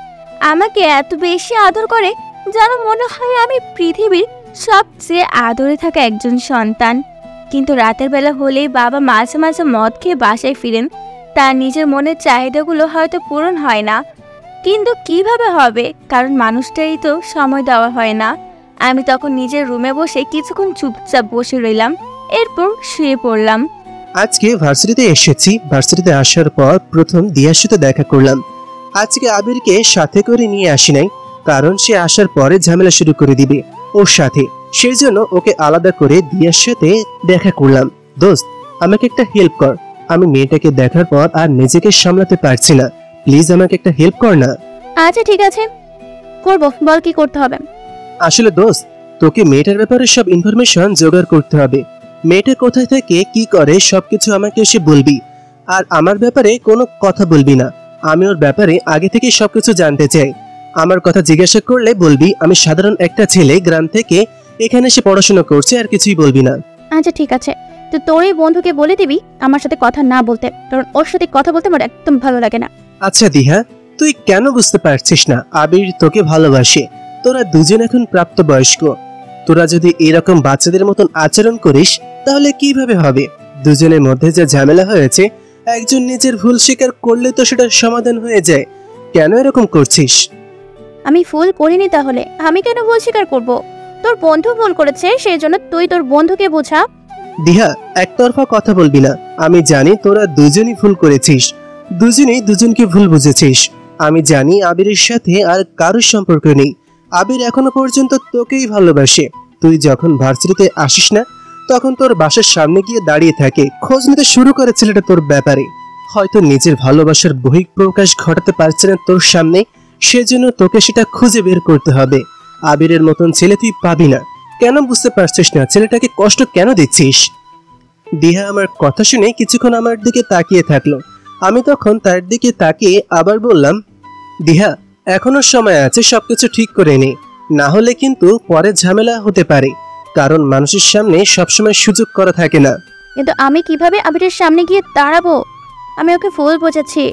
আমাকে এত বেশি আদর করে যেন মনে হয় আমি পৃথিবীর সবচেয়ে আদরে থাকা একজন সন্তান। কিন্তু রাতের বেলা হলেই বাবা মাঝে মাঝে মদ খেয়ে বাসায় ফিরেন। তার নিজের মনের চাহিদাগুলো হয়তো পূরণ হয় না, কিন্তু কিভাবে হবে? কারণ মানুষটারই তো সময় দেওয়া হয় না। আমি তখন নিজের রুমে বসে কিছুক্ষণ চুপচাপ বসে রইলাম, এরপর শুয়ে পড়লাম। আজকে ভার্সিটিতে এসেছি। ভার্সিটিতে আসার পর প্রথম দিয়ার সাথে দেখা করলাম। আজকে আবিরকে সাথে করে নিয়ে আসি নাই, কারণ সে আসার পরে ঝামেলা শুরু করে দিবে ওর সাথে। সেই জন্য ওকে আলাদা করে দিয়ার সাথে দেখা করলাম। দোস্ত, আমাকে একটা হেল্প কর। আমি মেয়েটাকে দেখার পর আর নিজেকে সামলাতে পারছি না, প্লিজ আমাকে একটা হেল্প কর না। আচ্ছা ঠিক আছে, করবো, বল কি করতে হবে। আসলে দোস্ত, তোকে মেয়েটার ব্যাপারে সব ইনফরমেশন জোগাড় করতে হবে। মেয়েটা কোথায় থেকে কি করে সবকিছু আমাকে এসে বলবি, আর আমার ব্যাপারে কোনো কথা বলবি না। আমি ওর ব্যাপারে আগে থেকে সবকিছু জানতে চাই। আমার কথা জিজ্ঞাসা করলে বলবি আমি সাধারণ একটা ছেলে, গ্রাম থেকে এখানে এসে পড়াশোনা করছে, আর কিছুই বলবি না। আচ্ছা ঠিক আছে, তো তোর এই বন্ধুকে বলে দিবি আমার সাথে কথা না বলতে, কারণ ওর সাথে কথা বলতে আমার একদম ভালো লাগে না। আচ্ছা দিহা, তুই কেন বুঝতে পারছিস না আবির তোকে ভালোবাসে? তোরা দুজন এখন প্রাপ্তবয়স্ক। তোরা যদি এরকম বাচ্চাদের মতন আচরণ করিস তাহলে কিভাবে হবে? দুজনের মধ্যে যে ঝামেলা হয়েছে, একজন নিজের ভুল স্বীকার করলে তো সেটা সমাধান হয়ে যায়। কেন এরকম করছিস? আমি ভুল করিনি, তাহলে আমি কেন ভুল স্বীকার করব? তোর বন্ধু ভুল করেছে, সেই জন্য তুই তোর বন্ধুকে বোঝা। দিহা, একতরফা কথা বলবি না। আমি জানি তোরা দুজনই ভুল করেছিস, দুজনেই দুজনকে ভুল বুঝেছিস। আমি জানি আবিরের সাথে আর কারোর সম্পর্ক নেই। আবির এখনো পর্যন্ত তোকেই ভালোবাসে। তুই যখন ভার্সিটিতে আসিস না, তখন তোর বাসার সামনে গিয়ে দাঁড়িয়ে থাকে, খোঁজ নিতে শুরু করে ছেলেটা তোর ব্যাপারে। হয়তো নিজের ভালোবাসার বহিঃপ্রকাশ ঘটাতে পারছে না তোর সামনে, সেজন্য তোকে সেটা খুঁজে বের করতে হবে। আবিরের মতন ছেলে তুই পাবি না। কেন বুঝতে পারছিস না? ছেলেটাকে কষ্ট কেন দিচ্ছিস? দিহা আমার কথা শুনে কিছুক্ষণ আমার দিকে তাকিয়ে থাকলো। আমি তখন তার দিকে তাকিয়ে আবার বললাম, দিহা, এখনো সময় আছে, সবকিছু ঠিক করে নে, না হলে কিন্তু পরে ঝামেলা হতে পারে। কারণ মানুষের সামনে সবসময় সুযোগ করা থাকে না। কিন্তু আমি কিভাবে আবিরের সামনে গিয়ে দাঁড়াবো? আমি ওকে ভুল বোঝাচ্ছি,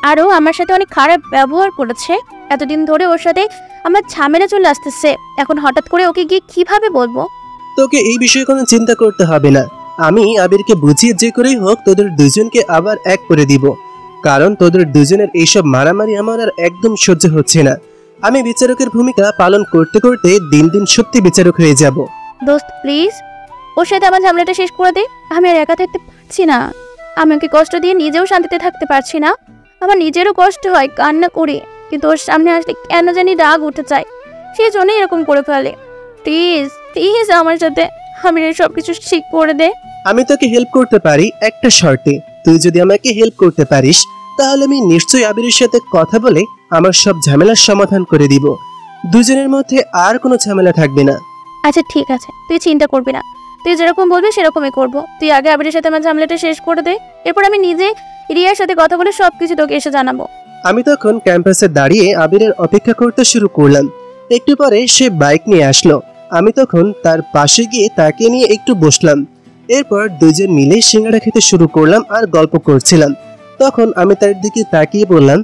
আরও আমার সাথে অনেক খারাপ ব্যবহার করেছে। এতদিন ধরে ওর সাথে আমার ঝামেলা চলে আসতেছে, এখন হঠাৎ করে ওকে গিয়ে কিভাবে বলবো? তোকে এই বিষয়ে কোনো চিন্তা করতে হবে না। আমি আবিরকে বুঝিয়ে যে করেই হোক তোদের দুজনকে আবার এক করে দিব। কারণ তোদের দুজনের এইসব মারামারি আমার আর একদম সহ্য হচ্ছে না। আমি বিচারকের ভূমিকা পালন করতে করতে দিন দিন সত্যি বিচারক হয়ে যাব। দোস্ত প্লিজ, ওর সাথে আমার ঝামেলাটা শেষ করে দে। আমি আর একা থাকতে পারছি না। আমি ওকে কষ্ট দিয়ে নিজেও শান্তিতে থাকতে পারছি না। আমার নিজেরও কষ্ট হয়, কান্না করি, কিন্তু ওর সামনে আসলে কেন জানি রাগ উঠে যায়, সেই জন্যই এরকম করে ফেলে। প্লিজ প্লিজ আমার সাথে আমিরের সব কিছু ঠিক করে দে। আমি তোকে হেল্প করতে পারি একটা শর্তে। তুই যদি আমাকে হেল্প করতে পারিস তাহলে আমি নিশ্চয়ই আবিরের সাথে কথা বলে আমার সব ঝামেলার সমাধান করে দিব। দুজনের মধ্যে আর কোনো ঝামেলা থাকবে না। আচ্ছা ঠিক আছে, তুই চিন্তা করবি না, তুই যেরকম বলবি সেরকমই করবো। তুই আগে আবিরের সাথে আমার ঝামেলাটা শেষ করে দে, এরপর আমি নিজে রিয়ার সাথে কথা বলে সবকিছু তোকে এসে জানাবো। আমি তখন ক্যাম্পাসে দাঁড়িয়ে আবিরের অপেক্ষা করতে শুরু করলাম। একটু পরে সে বাইক নিয়ে আসলো। আমি তখন তার পাশে গিয়ে তাকে নিয়ে একটু বসলাম। এরপর দুজন মিলে সিঙ্গাড়া খেতে শুরু করলাম আর গল্প করছিলাম। তখন আমি তার দিকে তাকিয়ে বললাম,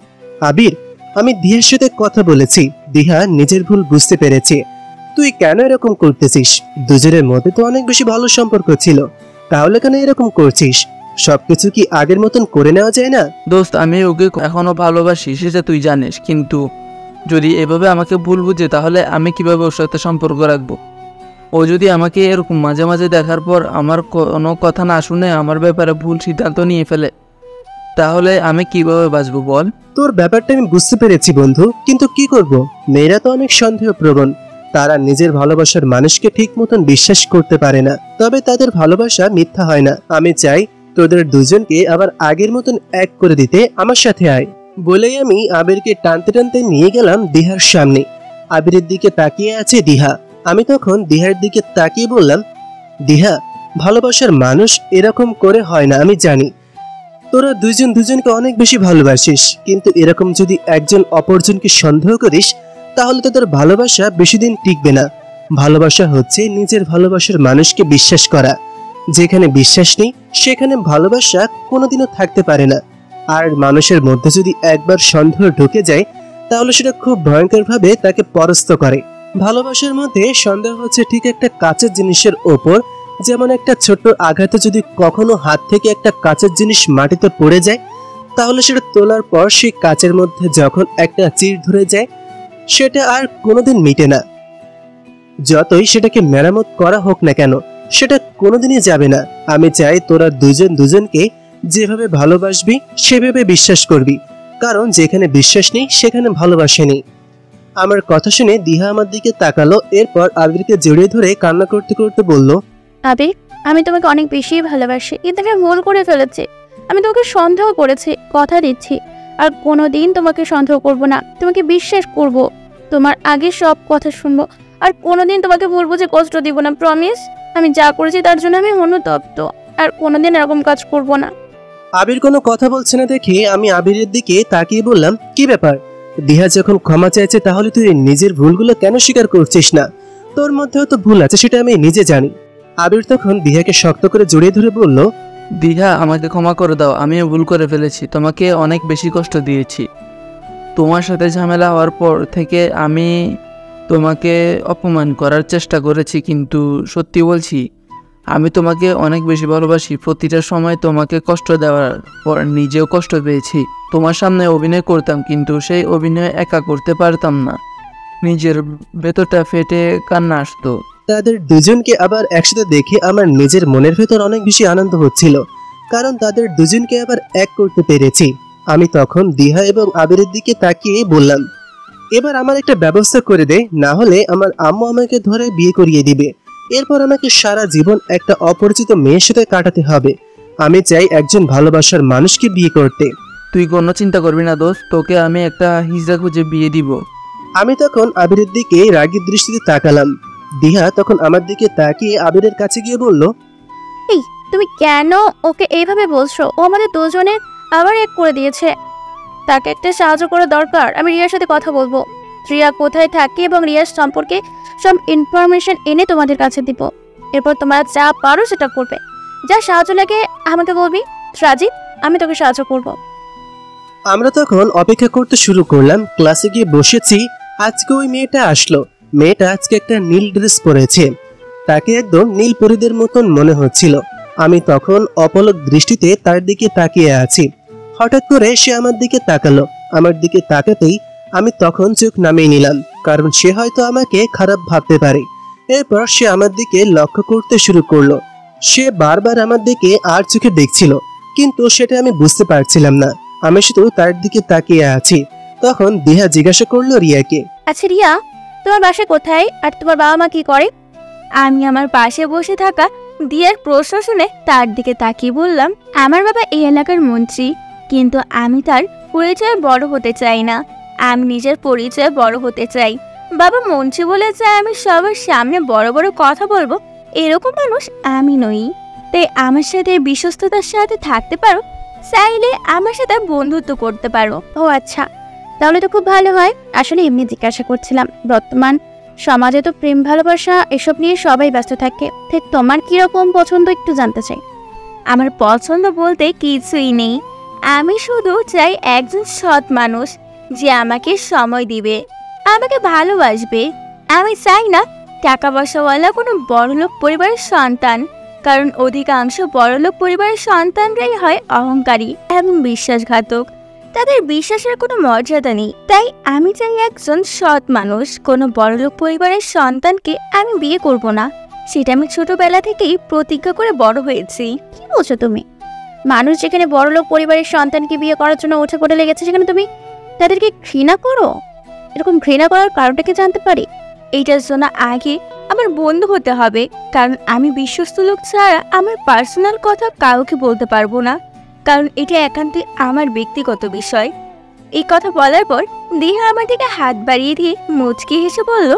আবির, আমি দিহার সাথে কথা বলেছি। দিহা নিজের ভুল বুঝতে পেরেছে। তুই কেন এরকম করতেছিস? দুজনের মধ্যে তো অনেক বেশি ভালো সম্পর্ক ছিল, তাহলে কেন এরকম করছিস? সবকিছু কি আগের মতন করে নেওয়া যায় না? দোস্ত, আমি ওকে এখনো ভালোবাসি, সেটা তুই জানিস, কিন্তু যদি এভাবে আমাকে ভুল বুঝে তাহলে আমি কিভাবে ওর সাথে সম্পর্ক রাখবো? ও যদি আমাকে এরকম মাঝে মাঝে দেখার পর আমার কোনো কথা না শুনে আমার ব্যাপারে ভুল সিদ্ধান্ত নিয়ে ফেলে, তাহলে আমি কিভাবে বাঁচবো বল? তোর ব্যাপারটা আমি বুঝতে পেরেছি বন্ধু, কিন্তু কি করব? মেয়েরা তো অনেক সন্দেহপ্রবণ। তারা নিজের ভালোবাসার মানুষকে ঠিক মতন বিশ্বাস করতে পারে না, তবে তাদের ভালোবাসা মিথ্যা হয় না। আমি চাই তোদের দুজনকে আবার আগের মতন এক করে দিতে। আমার সাথে আয়। বলেই আমি আবিরকে টানতে টানতে নিয়ে গেলাম দিহার সামনে। আবিরের দিকে তাকিয়ে আছে দিহা। আমি তখন দিহার দিকে তাকিয়ে বললাম, দিহা, ভালোবাসার মানুষ এরকম করে হয় না, আমি জানি। তোরা দুজন দুজনকে অনেক বেশি ভালোবাসিস, কিন্তু এরকম যদি একজন অপরজনকে সন্দেহ করিস তাহলে তোদের ভালোবাসা বেশি দিন টিকবে না। ভালোবাসা হচ্ছে নিজের ভালোবাসার মানুষকে বিশ্বাস করা। যেখানে বিশ্বাস নেই সেখানে ভালোবাসা কোনোদিনও থাকতে পারে না। আর মানুষের মধ্যে যদি একবার সন্দেহ ঢুকে যায় তাহলে সেটা খুব ভয়ঙ্করভাবে তাকে পরাস্ত করে। ভালোবাসার মধ্যে সন্দেহ হচ্ছে ঠিক একটা কাঁচের জিনিসের ওপর। যেমন একটা ছোট্ট আঘাতে যদি কখনো হাত থেকে একটা কাঁচের জিনিস মাটিতে পড়ে যায়, তাহলে সেটা তোলার পর সেই কাঁচের মধ্যে যখন একটা চির ধরে যায় সেটা আর কোনোদিন মিটে না। যতই সেটাকে মেরামত করা হোক না কেন সেটা কোনোদিনই যাবে না। আমি চাই তোরা দুজন দুজনকে যেভাবে ভালোবাসবি সেভাবে বিশ্বাস করবি, কারণ যেখানে বিশ্বাস নেই সেখানে ভালোবাসা নেই। আমার কথা শুনে দিহা আমার দিকে তাকালো, এরপর আবিরকে জড়িয়ে ধরে কান্না করতে করতে বলল, আবির, আমি তোমাকে অনেক বেশি ভালোবাসি, কিন্তু আমি ভুল করে ফেলেছি। আমি তোমাকে সন্দেহ করেছি, কথা দিচ্ছি আর কোনোদিন তোমাকে সন্দেহ করব না, তোমাকে বিশ্বাস করব, তোমার আগে সব কথা শুনবো, আর কোনোদিন তোমাকে ভুল বুঝে কষ্ট দিব না, প্রমিস। আমি যা করেছি তার জন্য আমি অনুতপ্ত, আর কোনোদিন এরকম কাজ করব না। আবির কোনো কথা বলছে না দেখে আমি আবিরের দিকে তাকিয়ে বললাম, কি ব্যাপার? দিহা যখন ক্ষমা চাইছে তাহলে তুই নিজের ভুলগুলো কেন স্বীকার করছিস না? তোর মধ্যেও তো ভুল আছে, সেটা আমি নিজে জানি। আবির তখন দিহাকে শক্ত করে জড়িয়ে ধরে বলল, দিহা, আমাকে ক্ষমা করে দাও, আমিও ভুল করে ফেলেছি, তোমাকে অনেক বেশি কষ্ট দিয়েছি। তোমার সাথে ঝামেলা হওয়ার পর থেকে আমি তোমাকে অপমান করার চেষ্টা করেছি, কিন্তু সত্যি বলছি আমি তোমাকে অনেক বেশি ভালোবাসি। প্রতিটা সময় তোমাকে কষ্ট দেওয়ার পর নিজেও কষ্ট পেয়েছি। তোমার সামনে অভিনয় করতাম, কিন্তু সেই অভিনয় একা করতে পারতাম না, নিজের ভেতরটা ফেটে কান্না আসতো। তাদের দুজনকে আবার একসাথে দেখে আমার নিজের মনের ভেতর অনেক বেশি আনন্দ হচ্ছিল, কারণ তাদের দুজনকে আবার এক করতে পেরেছি। আমি তখন দিহা এবং আবিরের দিকে তাকিয়ে বললাম, এবার আমার একটা ব্যবস্থা করে দে, না হলে আমার আম্মু আমাকে ধরে বিয়ে করিয়ে দিবে। এরপর আমাকে সারা জীবন একটা অপরিচিত মেয়ের সাথে কাটাতে হবে। আমি চাই একজন ভালোবাসার মানুষকে বিয়ে করতে। তুই কোনো চিন্তা করবি না দোস্ত, তোকে আমি একটা হিজড়া খুঁজে বিয়ে দিব। আমি তখন আবিরের দিকে রাগী দৃষ্টিতে তাকালাম। দিহা তখন আমার দিকে তাকিয়ে আবিরের কাছে গিয়ে বলল, এই, তুমি কেন ওকে এইভাবে বলছো? ও আমাদের দুজনের আবার এক করে দিয়েছে। তাকে একটা সাহায্য করা দরকার। আমি রিয়ার সাথে কথা বলবো, রিয়া কোথায় থাকে এবং রিয়ার সম্পর্কে সব ইনফরমেশন এনে তোমাদের কাছে দিব। এরপর তোমরা যা পারো সেটা করবে, যা সাহায্য লাগে আমাকে বলবি। রাজীব, আমি তোকে সাহায্য করব। আমরা তখন অপেক্ষা করতে শুরু করলাম। ক্লাসে গিয়ে বসেছি, আজকে ওই মেয়েটা আসলো। মেয়েটা আজকে একটা নীল ড্রেস পরেছে, তাকে একদম নীল পরীদের মতন মনে হচ্ছিল। আমি তখন অপলক দৃষ্টিতে তার দিকে তাকিয়ে আছি। হঠাৎ করে সে আমার দিকে তাকালো। আমার দিকে তাকাতেই আমি তখন চোখ নামিয়ে নিলাম, কারণ সে হয়তো আমাকে খারাপ ভাবতে পারে। এরপর সে আমার দিকে লক্ষ্য করতে শুরু করলো। সে বারবার আমার দিকে আর চোখে দেখছিল, কিন্তু সেটা আমি বুঝতে পারছিলাম না। আমি শুধু তার দিকে তাকিয়ে আছি। তখন দিহা জিজ্ঞাসা করলো রিয়াকে, আচ্ছা রিয়া, তোমার বাসা কোথায় আর তোমার বাবা মা কি করে? আমি আমার পাশে বসে থাকা দিয়ার প্রশ্ন শুনে তার দিকে তাকিয়ে বললাম, আমার বাবা এই এলাকার মন্ত্রী, কিন্তু আমি তার পরিচয়ে বড় হতে চাই না। আমি নিজের পরিচয়ে বড় হতে চাই। বাবা মন্ত্রী বলে চাই আমি সবার সামনে বড় বড় কথা বলবো, এরকম মানুষ আমি নই। তাই আমার সাথে বিশ্বস্ততার সাথে থাকতে পারো, চাইলে আমার সাথে বন্ধুত্ব করতে পারো। ও আচ্ছা, তাহলে তো খুব ভালো হয়। আসলে এমনি জিজ্ঞাসা করছিলাম, বর্তমান সমাজে তো প্রেম ভালোবাসা এসব নিয়ে সবাই ব্যস্ত থাকে, ঠিক তোমার কিরকম পছন্দ একটু জানতে চাই। আমার পছন্দ বলতে কিছুই নেই, আমি শুধু চাই একজন সৎ মানুষ যে আমাকে সময় দিবে, আমাকে ভালোবাসবে। আমি চাই না টাকা পয়সাওয়ালা কোনো বড়লোক পরিবারের সন্তান, কারণ অধিকাংশ বড়লোক পরিবারের সন্তানরাই হয় অহংকারী এবং বিশ্বাসঘাতক। তাদের বিশ্বাসের কোনো মর্যাদা নেই। তাই আমি চাই একজন সৎ মানুষ। কোনো বড়লোক পরিবারের সন্তানকে আমি বিয়ে করব না, সেটা আমি ছোটবেলা থেকেই প্রতিজ্ঞা করে বড় হয়েছি। কি বলছো তুমি? মানুষ যেখানে বড়লোক পরিবারের সন্তানকে বিয়ে করার জন্য উঠে পড়ে লেগেছে, সেখানে তুমি তাদেরকে ঘৃণা করো? এরকম ঘৃণা করার কারণটা কি জানতে পারি? এইটার জন্য আগে আমার বন্ধু হতে হবে, কারণ আমি বিশ্বস্ত লোক ছাড়া আমার পার্সোনাল কথা কাউকে বলতে পারবো না, কারণ এটা একান্তই আমার ব্যক্তিগত বিষয়। এই কথা বলার পর দিহা আমার দিকে হাত বাড়িয়ে দিয়ে মুচকি হেসে বলল,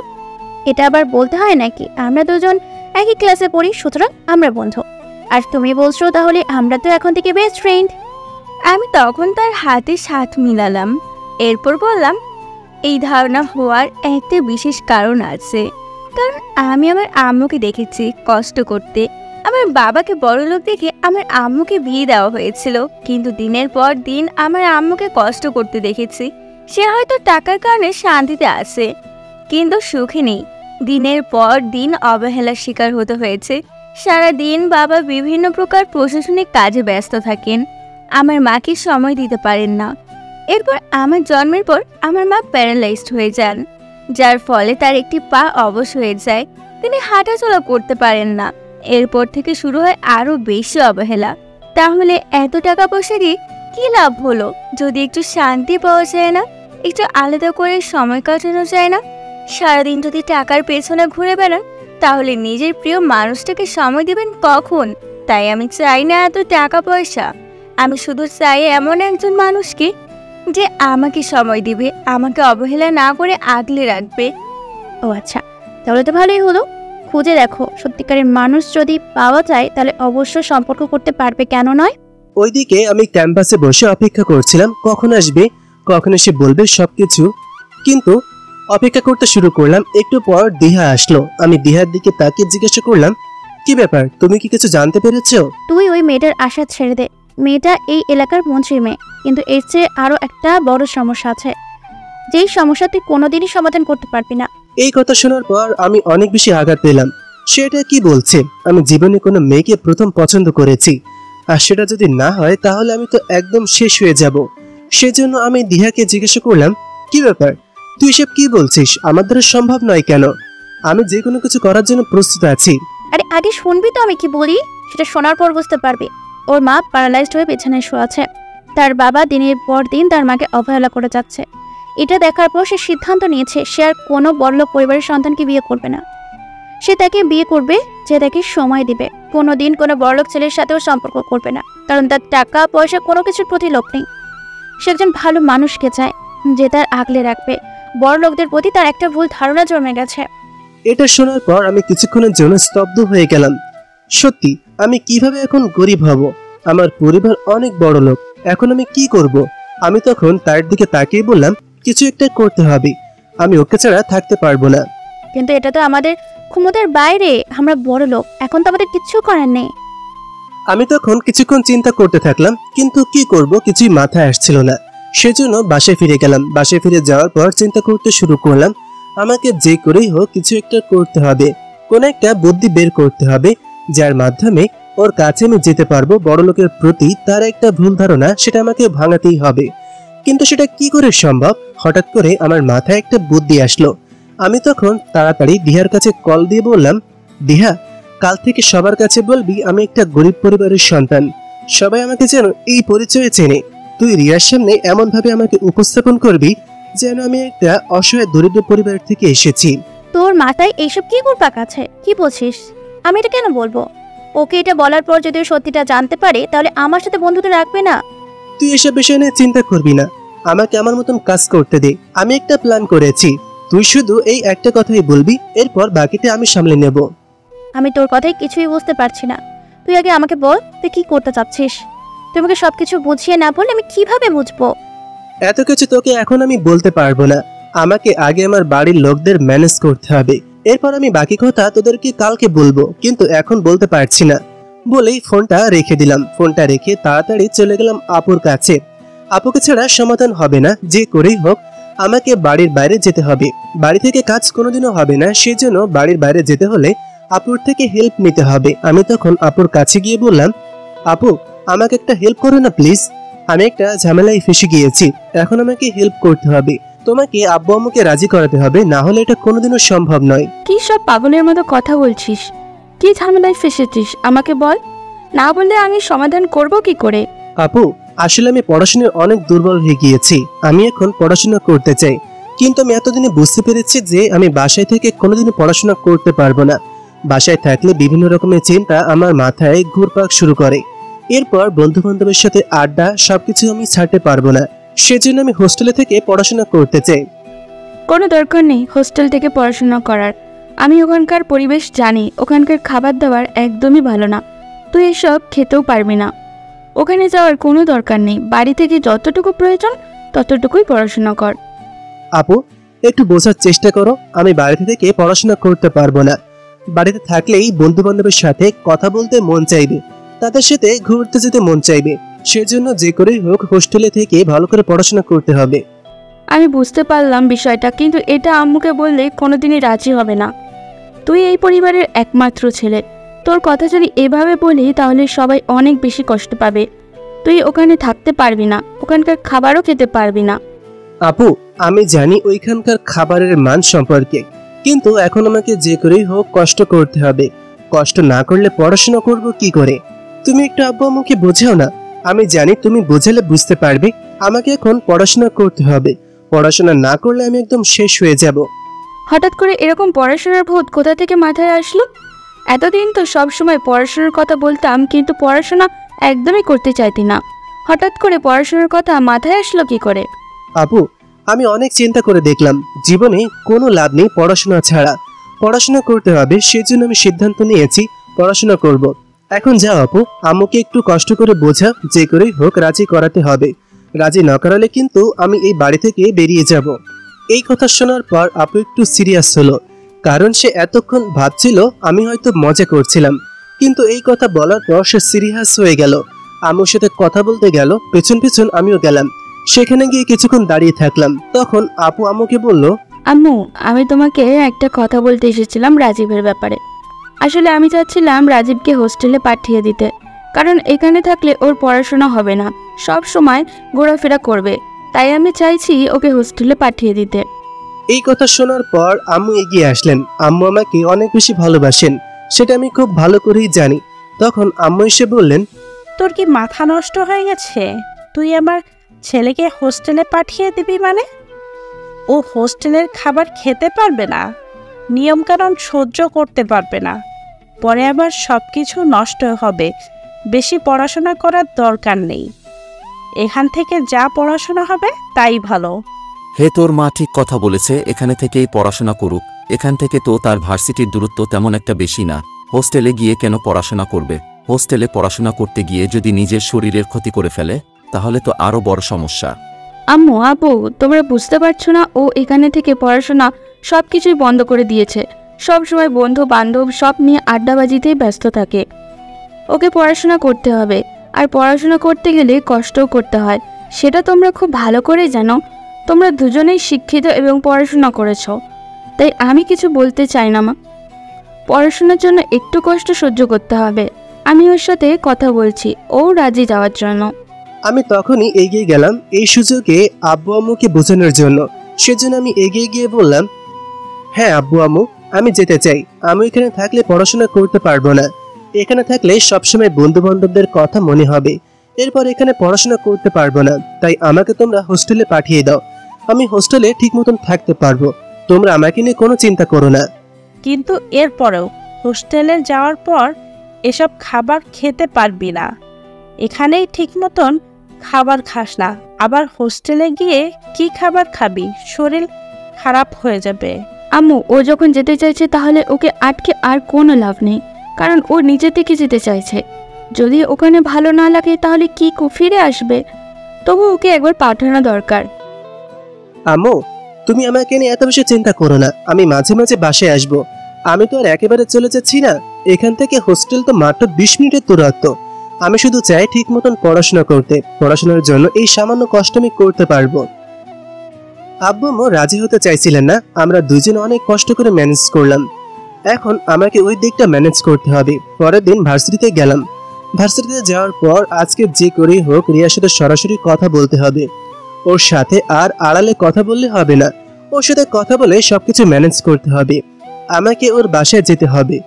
এটা আবার বলতে হয় নাকি? আমরা দুজন একই ক্লাসে পড়ি, সুতরাং আমরা বন্ধু। আর তুমি বলছো তাহলে আমরা তো এখন থেকে বেস্ট ফ্রেন্ড। আমি তখন তার হাতে হাত মিলালাম, এরপর বললাম, এই ধারণা হওয়ার একটা বিশেষ কারণ আছে, কারণ আমি আমার আম্মুকে দেখেছি কষ্ট করতে। আমার বাবাকে বড়লোক দেখে আমার আম্মুকে বিয়ে দেওয়া হয়েছিল, কিন্তু দিনের পর দিন আমার আম্মুকে কষ্ট করতে দেখেছি। সে হয়তো টাকার কারণে শান্তিতে আছে, কিন্তু সুখে নেই। দিনের পর দিন অবহেলার শিকার হতে হয়েছে। সারা দিন বাবা বিভিন্ন প্রকার প্রশাসনিক কাজে ব্যস্ত থাকেন, আমার মাকে সময় দিতে পারেন না। এরপর আমার জন্মের পর আমার মা প্যারালাইজড হয়ে যান। যার ফলে তার একটি পা অবশ হয়ে যায়। তিনি হাঁটাচলা করতে পারেন না। এরপর থেকে শুরু হয় আরো বেশি অবহেলা। তাহলে এত টাকা পয়সা দিয়ে কি লাভ হলো যদি একটু শান্তি পাওয়া যায় না, একটু আলাদা করে সময় কাটানো যায় না? সারাদিন যদি টাকার পেছনে ঘুরে বেড়ান তাহলে নিজের প্রিয় মানুষটাকে সময় দিবেন কখন? তাই আমি চাই না এত টাকা পয়সা। আমি শুধু চাই এমন একজন মানুষকে যে আমাকে সময় দিবে, আমাকে অবহেলা না করে আগলে রাখবে। ও আচ্ছা, তাহলে তো ভালোই হলো। খুঁজে দেখো, সত্যিকারের মানুষ যদি পাওয়া যায় তাহলে অবশ্যই সম্পর্ক করতে পারবে, কেন নয়? ওইদিকে আমি ক্যাম্পাসে বসে অপেক্ষা করছিলাম কখন আসবে, কখন এসে বলবে সবকিছু। কিন্তু অপেক্ষা করতে শুরু করলাম। একটু পর দিহা আসলো। আমি দিহার দিকে তাকিয়ে জিজ্ঞাসা করলাম, কি ব্যাপার, তুমি কি কিছু জানতে পেরেছো? তুই ওই মেয়েটার আশা ছেড়ে দে। মেয়েটা এই এলাকার মন্ত্রীর মেয়ে, কিন্তু এর চেয়ে আরো একটা বড় সমস্যা আছে, যেই সমস্যা তুই কোনোদিনই সমাধান করতে পারবি না। এই কথা শোনার পর আমি অনেক বেশি আঘাত পেলাম। সেটা কি বলছে? আমি জীবনে কোনো মেয়েকে প্রথম পছন্দ করেছি, আর সেটা যদি না হয় তাহলে আমি তো একদম শেষ হয়ে যাব। সেজন্য আমি দিহাকে জিজ্ঞাসা করলাম, কি ব্যাপার, তুই এসব কি বলছিস? আমার দ্বারা সম্ভব নয় কেন? আমি যে কোনো কিছু করার জন্য প্রস্তুত আছি। আরে আগে শুনবি তো আমি কি বলি, সেটা শোনার পর বুঝতে পারবি। ওর মা প্যারালাইজড হয়ে বিছানায় শুয়ে আছে। তার বাবা দিনের পর দিন তার মাকে অবহেলা করে যাচ্ছে। এটা দেখার পর সে সিদ্ধান্ত নিয়েছে সে আর কোনো বড়লোক পরিবারের সন্তানকে বিয়ে করবে না। সে তাকে বিয়ে করবে যে তাকে সময় দিবে। কোনোদিন কোনো বড়লোক ছেলের সাথেও সম্পর্ক করবে না, কারণ তার টাকা পয়সা কোনো কিছুর প্রতি লোভ নেই। সে একজন ভালো মানুষকে চায় যে তার আগলে রাখবে। বড়লোকদের প্রতি তার একটা ভুল ধারণা জমে গেছে। এটা শোনার পর আমি কিছুক্ষণের জন্য স্তব্ধ হয়ে গেলাম। সত্যি, আমি কিভাবে এখন গরিব হব? আমার পরিবার অনেক বড় লোক, এখন আমি কি করব? আমি তখন তার দিকে তাকিয়ে বললাম, কিছু একটা করতে হবে, আমি ওকে ছাড়া থাকতে পারবো না। কিন্তু এটা তো আমাদের ক্ষমতার বাইরে। আমরা বড় লোক, এখন তো আমাদের কিচ্ছু করার নেই। আমি তখন কিছুক্ষণ চিন্তা করতে থাকলাম, কিন্তু কি করব কিছুই মাথায় আসছিল না। সেজন্য বাসায় ফিরে গেলাম। বাসায় ফিরে যাওয়ার পর চিন্তা করতে শুরু করলাম, আমাকে যে করেই হোক কিছু একটা করতে হবে, কোনো একটা বুদ্ধি বের করতে হবে যার মাধ্যমে ওর কাছে আমি যেতে পারবো। বড়লোকের প্রতি তার একটা ভুল ধারণা, সেটা আমাকে ভাঙাতেই হবে। কিন্তু সেটা কি করে সম্ভব? হঠাৎ করে আমার মাথায় একটা বুদ্ধি আসলো। আমি তখন তাড়াতাড়ি দিহার কাছে কল দিয়ে বললাম, দিহা, কাল থেকে সবার কাছে বলবি আমি একটা গরিব পরিবারের সন্তান। সবাই আমাকে যেন এই পরিচয়ে চেনে। তুই রিয়ার সামনে এমন ভাবে আমাকে উপস্থাপন করবি যেন আমি একটা অসহায় দরিদ্র পরিবার থেকে এসেছি। তোর মাথায় এইসব কি ঘুরপাক আছে? কি বলছিস? আমি এটা কেন বলবো? ওকে এটা বলার পর যদি ও সত্যিটা জানতে পারে তাহলে আমার সাথে বন্ধুত্ব রাখবে না। তুই এসব বিষয় নিয়ে চিন্তা করবি না, আমাকে আমার মতন কাজ করতে দে। আমি একটা প্ল্যান করেছি, তুই শুধু এই একটা কথাই বলবি, এরপর বাকিটা আমি সামলে নেব। আমি তোর কথাই কিছুই বুঝতে পারছি না। তুই আগে আমাকে বল, তুই কি করতে চাচ্ছিস? তুই আমাকে সবকিছু বুঝিয়ে না বললে আমি কিভাবে বুঝবো? এত কিছু তোকে এখন আমি বলতে পারবো না। আমাকে আগে আমার বাড়ির লোকদের ম্যানেজ করতে হবে, এরপর আমি বাকি কথা তোদেরকে কালকে বলবো, কিন্তু এখন বলতে পারছি না। বলেই ফোনটা রেখে দিলাম। ফোনটা রেখে তাড়াতাড়ি চলে গেলাম আপুর কাছে। আপুকে ছাড়া সমাধান হবে না, যে করেই হোক আমাকে বাড়ির বাইরে যেতে হবে। বাড়ি থেকে কাজ কোনোদিনও হবে না, সেজন্য বাড়ির বাইরে যেতে হলে আপুর থেকে হেল্প নিতে হবে। আমি তখন আপুর কাছে গিয়ে বললাম, আপু, আমাকে একটা হেল্প করো না প্লিজ। আমি একটা ঝামেলায় ফেসে গিয়েছি, এখন আমাকে হেল্প করতে হবে। তোমাকে আব্বু আম্মুকে রাজি করাতে হবে, না হলে এটা কোনোদিনও সম্ভব নয়। কি সব পাগলের মতো কথা বলছিস? কি ঝামেলায় ফেসেছিস আমাকে বল, না বললে আমি সমাধান করব কি করে? আপু, আসলে আমি পড়াশোনায় অনেক দুর্বল হয়ে গিয়েছি। আমি এখন পড়াশোনা করতে চাই, কিন্তু আমি এতদিনে বুঝতে পেরেছি যে আমি বাসায় থেকে কোনোদিনও পড়াশোনা করতে পারবো না। বাসায় থাকলে বিভিন্ন রকমের চিন্তা আমার মাথায় ঘুরপাক শুরু করে। এরপর বন্ধু বান্ধবের সাথে আড্ডা, সবকিছু আমি ছাড়তে পারবো না। সেজন্য আমি হোস্টেলে থেকে পড়াশোনা করতে চাই। কোনো দরকার নেই হোস্টেল থেকে পড়াশোনা করার। আমি ওখানকার পরিবেশ জানি, ওখানকার খাবার দাবার একদমই ভালো না। তুই এসব খেতেও পারবি না। ওখানে যাওয়ার কোনো দরকার নেই। বাড়ি থেকে যতটুকু প্রয়োজন ততটুকুই পড়াশোনা কর। আপু, একটু বোঝার চেষ্টা করো, আমি বাড়িতে থেকে পড়াশোনা করতে পারবো না। বাড়িতে থাকলেই বন্ধু বান্ধবের সাথে কথা বলতে মন চাইবে, তাদের সাথে ঘুরতে যেতে মন চাইবে। সেজন্য যে করেই হোক হোস্টেলে থেকে ভালো করে পড়াশোনা করতে হবে। আমি বুঝতে পারলাম বিষয়টা, কিন্তু এটা আম্মুকে বললে কোনোদিনই রাজি হবে না। তুই এই পরিবারের একমাত্র ছেলে, তোর কথা যদি এভাবে বলি তাহলে সবাই অনেক বেশি কষ্ট পাবে। তুই ওখানে থাকতে পারবি না, ওখানকার খাবারও খেতে পারবি না। আপু, আমি জানি ওইখানকার খাবারের মান সম্পর্কে, কিন্তু এখন আমাকে যে করেই হোক কষ্ট করতে হবে। কষ্ট না করলে পড়াশোনা করব কি করে? তুমি একটু আব্বু আম্মুকে বোঝাও না। আমি জানি তুমি বোঝালে বুঝতে পারবে। আমাকে এখন পড়াশোনা করতে হবে। পড়াশোনা না করলে আমি একদম শেষ হয়ে যাব। হঠাৎ করে এরকম পড়াশোনার ভূত কোথা থেকে মাথায় আসলো? এতদিন তো সব সময় পড়াশোনার কথা বলতাম, কিন্তু পড়াশোনা একদমই করতে চাইতি না। হঠাৎ করে পড়াশোনার কথা মাথায় আসলো কি করে? আপু, আমি অনেক চিন্তা করে দেখলাম, জীবনে কোনো লাভ নেই পড়াশোনা ছাড়া। পড়াশোনা করতে হবে, সেজন্য আমি সিদ্ধান্ত নিয়েছি পড়াশোনা করব। এখন যাও আপু, আম্মুকে একটু কষ্ট করে বোঝা, যে করেই হোক রাজি করাতে হবে। রাজি না করালে কিন্তু আমি এই বাড়ি থেকে বেরিয়ে যাব। এই কথা শোনার পর আপু একটু সিরিয়াস হলো, কারণ সে এতক্ষণ ভাবছিল আমি হয়তো মজা করছিলাম, কিন্তু এই কথা বলার পর সে সিরিয়াস হয়ে গেল। আম্মুর সাথে কথা বলতে গেল, পেছন পেছন আমিও গেলাম। সেখানে গিয়ে কিছুক্ষণ দাঁড়িয়ে থাকলাম। তখন আপু আম্মুকে বলল, আম্মু, আমি তোমাকে একটা কথা বলতে এসেছিলাম রাজীবের ব্যাপারে। আসলে আমি চাচ্ছিলাম রাজীবকে হোস্টেলে পাঠিয়ে দিতে, কারণ এখানে থাকলে ওর পড়াশোনা হবে না, সব সময় ঘোরাফেরা করবে। তাই আমি চাইছি ওকে হোস্টেলে পাঠিয়ে দিতে। এই কথা শোনার পর আম্মু এগিয়ে আসলেন। আম্মু আমাকে অনেক বেশি ভালোবাসেন, সেটা আমি খুব ভালো করেই জানি। তখন আম্মু এসে বললেন, তোর কি মাথা নষ্ট হয়ে গেছে? তুই আমার ছেলেকে হোস্টেলে পাঠিয়ে দিবি মানে? ও হোস্টেলের খাবার খেতে পারবে না, নিয়মকানুন সহ্য করতে পারবে না, পরে আবার সব কিছু নষ্ট হবে। বেশি পড়াশোনা করার দরকার নেই, এখান থেকে যা পড়াশোনা হবে তাই ভালো। হে, তোর মা ঠিক কথা বলেছে, এখানে থেকেই পড়াশোনা করুক। এখান থেকে তো তার ভার্সিটির দূরত্ব তেমন একটা বেশি না। হোস্টেলে গিয়ে কেন পড়াশোনা করবে? হোস্টেলে পড়াশোনা করতে গিয়ে যদি নিজের শরীরের ক্ষতি করে ফেলে, তাহলে তো আরও বড় সমস্যা। আম্মু, আপু, তোমরা বুঝতে পারছো না? ও এখানে থেকে পড়াশোনা সব কিছুই বন্ধ করে দিয়েছে। সব সময় বন্ধু বান্ধব সব নিয়ে আড্ডাবাজিতেই ব্যস্ত থাকে। ওকে পড়াশোনা করতে হবে, আর পড়াশোনা করতে গেলে কষ্টও করতে হয়, সেটা তোমরা খুব ভালো করেই জানো। তোমরা দুজনেই শিক্ষিত এবং পড়াশোনা করেছ, তাই আমি কিছু বলতে চাই না মা। পড়াশোনার জন্য একটু কষ্ট সহ্য করতে হবে। আমি ওর সাথে কথা বলছি, ও রাজি যাওয়ার জন্য। আমি তখনই এগিয়ে গেলাম এই সুযোগে আব্বু আম্মুকে বোঝানোর জন্য। সেজন্য আমি এগিয়ে গিয়ে বললাম, হ্যাঁ আব্বু আম্মু, আমি যেতে চাই। আমি এখানে থাকলে পড়াশোনা করতে পারবো না। এখানে থাকলে সবসময় বন্ধু বান্ধবদের কথা মনে হবে, এরপর এখানে পড়াশোনা করতে পারবো না। তাই আমাকে তোমরা হোস্টেলে পাঠিয়ে দাও। আমি হোস্টেলে ঠিক মতন থাকতে পারবো, তোমরা আমাকে নিয়ে কোনো চিন্তা করো না। কিন্তু এরপরেও হোস্টেলে যাওয়ার পর এসব খাবার খেতে পারবি না। এখানেই ঠিক মতন খাবার খাস না, আবার হোস্টেলে গিয়ে কি খাবার খাবি? শরীর খারাপ হয়ে যাবে। আম্মু, ও যখন যেতে চাইছে তাহলে ওকে আটকে আর কোনো লাভ নেই, কারণ ও নিজে থেকে যেতে চাইছে। যদি ওখানে ভালো না লাগে তাহলে কি ফিরে আসবে? তবু ওকে একবার পাঠানো দরকার। আম্মু, তুমি আমাকে নিয়ে এত বেশি চিন্তা করো না। আমি মাঝে মাঝে বাসায় আসবো। আমি তো আর একেবারে চলে যাচ্ছি না। এখান থেকে হোস্টেল তো মাত্র 20 মিনিটের দূরত্ব। আমি শুধু চাই ঠিক মতন পড়াশোনা করতে। পড়াশোনার জন্য এই সামান্য কষ্ট আমি করতে পারবো। আব্বু আম্মু রাজি হতে চাইছিলেন না। আমরা দুজন অনেক কষ্ট করে ম্যানেজ করলাম। এখন আমাকে ওই দিকটা ম্যানেজ করতে হবে। পরের দিন ভার্সিটিতে গেলাম। ভার্সিটিতে যাওয়ার পর আজকে যে করেই হোক রিয়ার সাথে সরাসরি কথা বলতে হবে। ওর সাথে আর আড়ালে কথা বললে হবে না। ওর সাথে কথা বলে সবকিছু ম্যানেজ করতে হবে। আমাকে ওর বাসায় যেতে হবে।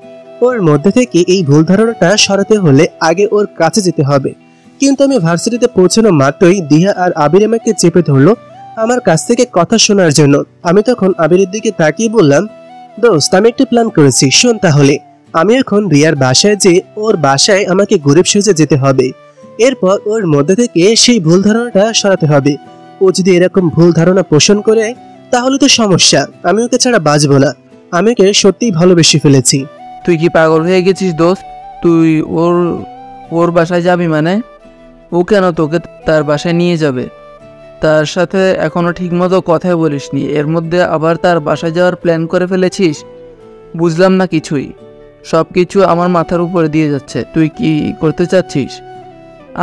ওর মধ্যে থেকে এই ভুল ধারণাটা সরাতে হলে আগে ওর কাছে যেতে হবে। কিন্তু আমি ভার্সিটিতে পৌঁছানো মাত্রই দিহা আর আবির আমাকে চেপে ধরলো আমার কাছ থেকে কথা শোনার জন্য। আমি তখন আবিরের দিকে তাকিয়ে বললাম, দোস্ত, আমি একটা প্ল্যান করেছি, শোন তাহলে। আমি এখন রিয়ার বাসায় যে ওর বাসায় আমাকে গরিব সেজে যেতে হবে। এরপর ওর মধ্যে থেকে সেই ভুল ধারণাটা সরাতে হবে। ও যদি এরকম ভুল ধারণা পোষণ করে তাহলে তো সমস্যা। আমি ওকে ছাড়া বাঁচবো না। আমি ওকে সত্যিই ভালোবেসে ফেলেছি। তুই কি পাগল হয়ে গেছিস দোস্ত? তুই ওর বাসায় যাবি মানে? ও কেন তোকে তার বাসায় নিয়ে যাবে? তার সাথে এখনো ঠিকমতো কথাই বলিসনি, এর মধ্যে আবার তার বাসায় যাওয়ার প্ল্যান করে ফেলেছিস? বুঝলাম না কিছুই। সব কিছু আমার মাথার উপরে দিয়ে যাচ্ছে। তুই কি করতে চাচ্ছিস?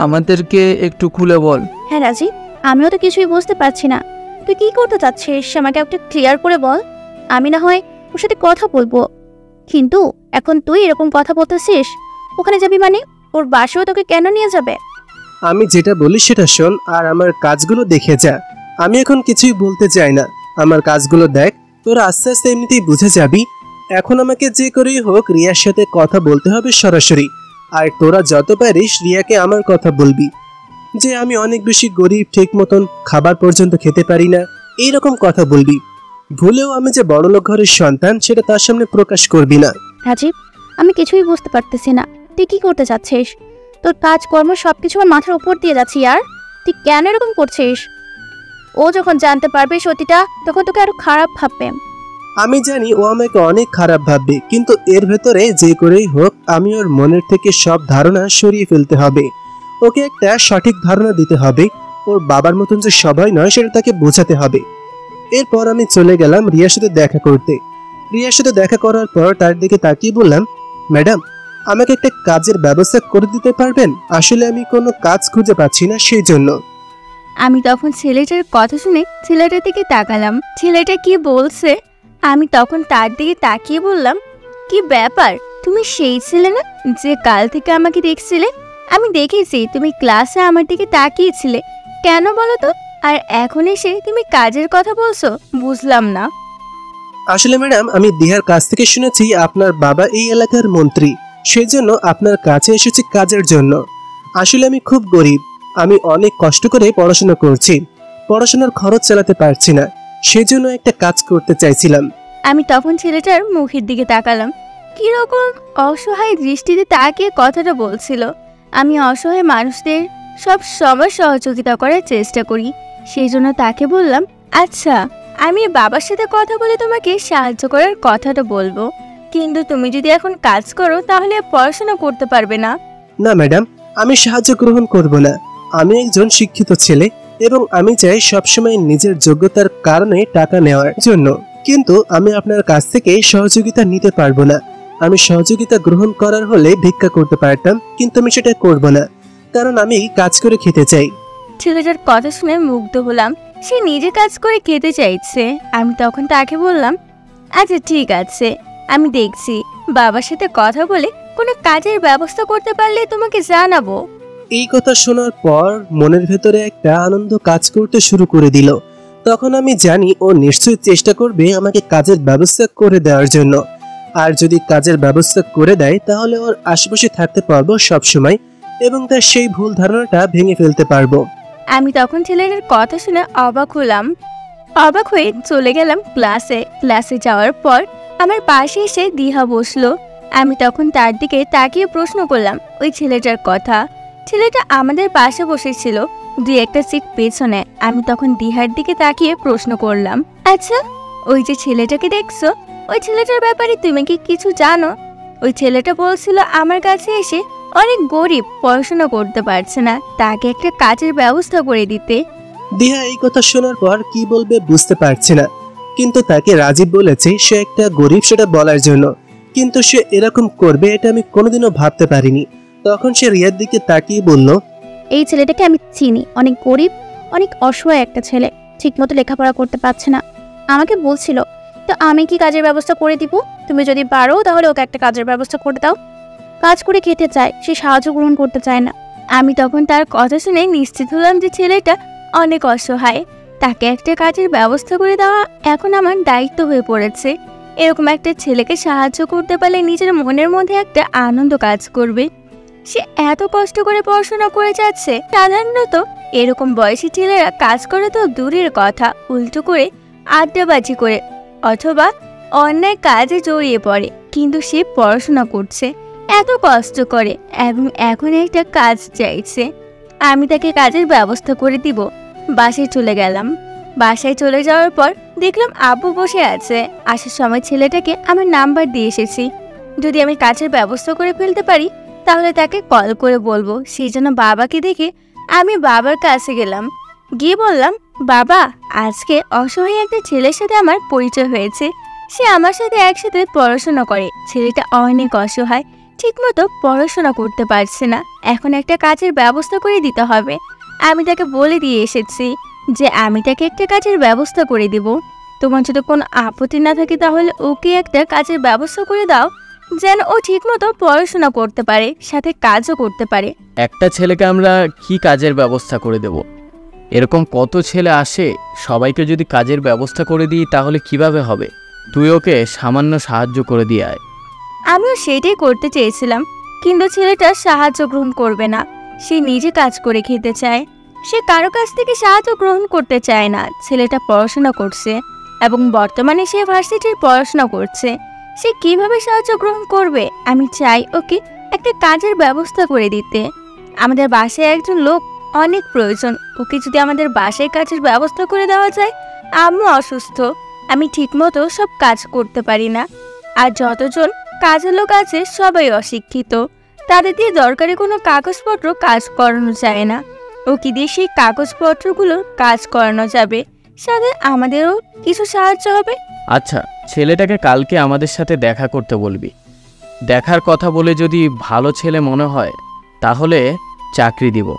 আমাদেরকে একটু খুলে বল। হ্যাঁ রাজীব, আমিও তো কিছুই বুঝতে পারছি না। তুই কি করতে চাচ্ছিস আমাকে একটু ক্লিয়ার করে বল। আমি না হয় ওর সাথে কথা বলবো, কিন্তু এখন তুই এরকম কথা বলতেছিস। ওখানে যাবি মানে? ওর বাসাও তোকে কেন নিয়ে যাবে? আমি যেটা বলি সেটা শোন আর আমার কাজগুলো দেখে যা। আমি এখন কিছুই বলতে চাই না, আমার কাজগুলো দেখ, তোরা আস্তে আস্তে এমনিতেই বুঝে যাবি। এখন আমাকে যে করেই হোক রিয়ার সাথে কথা বলতে হবে সরাসরি। আর তোরা যত পারিস রিয়াকে আমার কথা বলবি যে আমি অনেক বেশি গরিব, ঠিক মতন খাবার পর্যন্ত খেতে পারি না, এইরকম কথা বলবি। ভুলেও আমি যে বড়লোক ঘরের সন্তান সেটা তার সামনে প্রকাশ করবি না। রাজীব, আমি কিছুই বুঝতে পারতেছি না তুই কি করতে চাচ্ছিস। তোর কাজকর্ম সবকিছু আমার মাথার উপর দিয়ে যাচ্ছি। আর তুই কেন এরকম করছিস? ও যখন জানতে পারবে সত্যিটা তখন তোকে আরো খারাপ ভাববে। আমি জানি ও আমাকে অনেক খারাপ ভাববে, কিন্তু এর ভেতরে যে করেই হোক আমি ওর মনের থেকে সব ধারণা সরিয়ে ফেলতে হবে। ওকে একটা সঠিক ধারণা দিতে হবে। ওর বাবার মতন যে সবাই নয় সেটা তাকে বোঝাতে হবে। এরপর আমি চলে গেলাম রিয়ার সাথে দেখা করতে। রিয়ার সাথে দেখা করার পর তার দিকে তাকিয়ে বললাম, ম্যাডাম, আমাকে একটা কাজের ব্যবস্থা করে দিতে পারবেন? আসলে আমি কোনো কাজ খুঁজে পাচ্ছি না, সেই জন্য। আমি তখন ছেলেটার কথা শুনে ছেলেটার দিকে তাকালাম, ছেলেটা কি বলছে। আমি তখন তার দিকে তাকিয়ে বললাম, কি ব্যাপার, তুমি সেই ছেলে না যে কাল থেকে আমাকে দেখছিলে? আমি দেখেছি তুমি ক্লাসে আমার দিকে তাকিয়েছিলে, কেন বলো তো? আর এখন এসে তুমি কাজের কথা বলছো, বুঝলাম না। আসলে ম্যাডাম, আমি দিহার কাছ থেকে শুনেছি আপনার বাবা এই এলাকার মন্ত্রী, সেই জন্য আপনার কাছে এসেছি কাজের জন্য। আসলে আমি খুব গরিব, আমি অনেক কষ্ট করে পড়াশোনা করছি, পড়াশোনার খরচ চালাতে পারছি না, সেজন্য একটা কাজ করতে চাইছিলাম। আমি তখন ছেলেটার মুখের দিকে তাকালাম, কিরকম অসহায় দৃষ্টিতে তাকিয়ে কথাটা বলছিল। আমি অসহায় মানুষদের সব সময় সহযোগিতা করার চেষ্টা করি, সেই জন্য তাকে বললাম, আচ্ছা আমি বাবার সাথে কথা বলে তোমাকে সাহায্য করার কথাটা বলবো, কিন্তু তুমি যদি এখন কাজ করো তাহলে পড়াশোনা করতে পারবে না। না ম্যাডাম, আমি সাহায্য গ্রহণ করব না। আমি একজন শিক্ষিত ছেলে এবং আমি চাই সবসময় নিজের যোগ্যতার কারণে টাকা নেওয়ার জন্য, কিন্তু আমি আপনার কাছ থেকে সহযোগিতা নিতে পারবো না। আমি সহযোগিতা গ্রহণ করার হলে ভিক্ষা করতে পারতাম, কিন্তু আমি সেটা করব না, কারণ আমি কাজ করে খেতে চাই। ছেলেটার কথা শুনে মুগ্ধ হলাম, সে নিজে কাজ করে খেতে চাইছে। আমি তখন তাকে বললাম, আচ্ছা ঠিক আছে, আমি দেখছি, বাবার সাথে কথা বলে কোনো কাজের ব্যবস্থা করতে পারলে তোমাকে জানাবো। এই কথা শোনার পর মনের ভেতরে একটা আনন্দ কাজ করতে শুরু করে দিল। তখন আমি জানি ও নিশ্চয়ই চেষ্টা করবে আমাকে কাজের ব্যবস্থা করে দেওয়ার জন্য। আর যদি কাজের ব্যবস্থা করে দেয় তাহলে ওর আশেপাশে থাকতে পারবো সবসময় এবং তার সেই ভুল ধারণাটা ভেঙে ফেলতে পারবো। আমি তখন ছেলেটার কথা শুনে অবাক হলাম, অবাক হয়ে চলে গেলাম ক্লাসে। ক্লাসে যাওয়ার পর আমার পাশে এসে দিহা বসলো। আমি তখন তার দিকে তাকিয়ে প্রশ্ন করলাম ওই ছেলেটার কথা। ছেলেটা আমাদের পাশে বসেছিল, দুই একটা সিট পেছনে। আমি তখন দিহার দিকে তাকিয়ে প্রশ্ন করলাম, আচ্ছা ওই যে ছেলেটাকে দেখছো, ওই ছেলেটার ব্যাপারে তুমি কি কিছু জানো? ওই ছেলেটা বলছিল আমার কাছে এসে অনেক গরিব, পড়াশোনা করতে পারছে না, তাকে একটা কাজের ব্যবস্থা করে দিতে। দিহা এই কথা শোনার পর কি বলবে বুঝতে পারছে না, কিন্তু তাকে রাজীব বলেছে সে একটা গরিব সেটা বলার জন্য, কিন্তু সে এরকম করবে এটা আমি কোনোদিনও ভাবতে পারিনি। তখন সে রিয়ার দিকে তাকিয়ে বলল, এই ছেলেটাকে আমি চিনি, অনেক গরিব, অনেক অসহায় একটা ছেলে, ঠিকমতো লেখাপড়া করতে পারছে না, আমাকে বলছিল। তো আমি কি কাজের ব্যবস্থা করে দিব? তুমি যদি পারো তাহলে ওকে একটা কাজের ব্যবস্থা করে দাও। কাজ করে খেতে চায়, সে সাহায্য গ্রহণ করতে চায় না। আমি তখন তার কথা শুনে নিশ্চিত হলাম যে ছেলেটা অনেক অসহায়, তাকে একটা কাজের ব্যবস্থা করে দেওয়া এখন আমার দায়িত্ব হয়ে পড়েছে। এরকম একটা ছেলেকে সাহায্য করতে পারলে নিজের মনের মধ্যে একটা আনন্দ কাজ করবে। সে এত কষ্ট করে পড়াশোনা করে যাচ্ছে, সাধারণত এরকম বয়সী ছেলেরা কাজ করে তো দূরের কথা, উল্টো করে আড্ডাবাজি করে অথবা অন্যায় কাজে জড়িয়ে পড়ে, কিন্তু সে পড়াশোনা করছে, এত কষ্ট করে এবং এখন একটা কাজ চাইছে। আমি তাকে কাজের ব্যবস্থা করে দিব। বাসায় চলে গেলাম। বাসায় চলে যাওয়ার পর দেখলাম আব্বু বসে আছে। আসার সময় ছেলেটাকে আমার নাম্বার দিয়ে এসেছি, যদি আমি কাজের ব্যবস্থা করে ফেলতে পারি তাহলে তাকে কল করে বলবো। সেই জন্য বাবাকে দেখে আমি বাবার কাছে গেলাম, গিয়ে বললাম, বাবা আজকে অসহায় একটা ছেলের সাথে আমার পরিচয় হয়েছে, সে আমার সাথে একসাথে পড়াশোনা করে। ছেলেটা অনেক অসহায়, ঠিকমতো পড়াশোনা করতে পারছে না, এখন একটা কাজের ব্যবস্থা করে দিতে হবে। আমি তাকে বলে দিয়ে এসেছি যে আমি তাকে একটা কাজের ব্যবস্থা করে দিব। তোমার যদি কোনো আপত্তি না থাকে তাহলে ওকে একটা কাজের ব্যবস্থা করে দাও, যেন ও ঠিকমতো পড়াশোনা করতে পারে, সাথে কাজও করতে পারে। একটা ছেলেকে আমরা কি কাজের ব্যবস্থা করে দেব? এরকম কত ছেলে আসে, সবাইকে যদি কাজের ব্যবস্থা করে দিই তাহলে কিভাবে হবে? তুই ওকে সামান্য সাহায্য করে দিয়ে আয়। আমিও সেটাই করতে চেয়েছিলাম, কিন্তু ছেলেটা সাহায্য গ্রহণ করবে না। সে নিজে কাজ করে খেতে চায়, সে কারো কাছ থেকে সাহায্য গ্রহণ করতে চায় না। ছেলেটা পড়াশোনা করছে এবং বর্তমানে সে ভার্সিটির পড়াশোনা করছে। সে কিভাবে সাহায্য গ্রহণ করবে? আমি চাই ওকে একটা কাজের ব্যবস্থা করে দিতে। আমাদের বাসায় একজন লোক অনেক প্রয়োজন। ওকে যদি আমাদের বাসায় কাজের ব্যবস্থা করে দেওয়া যায়। আম্মু অসুস্থ, আমি ঠিকমতো সব কাজ করতে পারি না। আর যতজন কাজের লোক আছে সবাই অশিক্ষিত, তাদের দিয়ে দরকারি কোনো কাগজপত্র কাজ করানো যায় না। ওকে দিয়ে সেই কাগজপত্রগুলোর কাজ করানো যাবে, সাথে আমাদেরও কিছু সাহায্য হবে। আচ্ছা, ছেলেটাকে কালকে আমাদের সাথে দেখা করতে বলবি। দেখার কথা বলে যদি ভালো ছেলে মনে হয় তাহলে চাকরি দিব,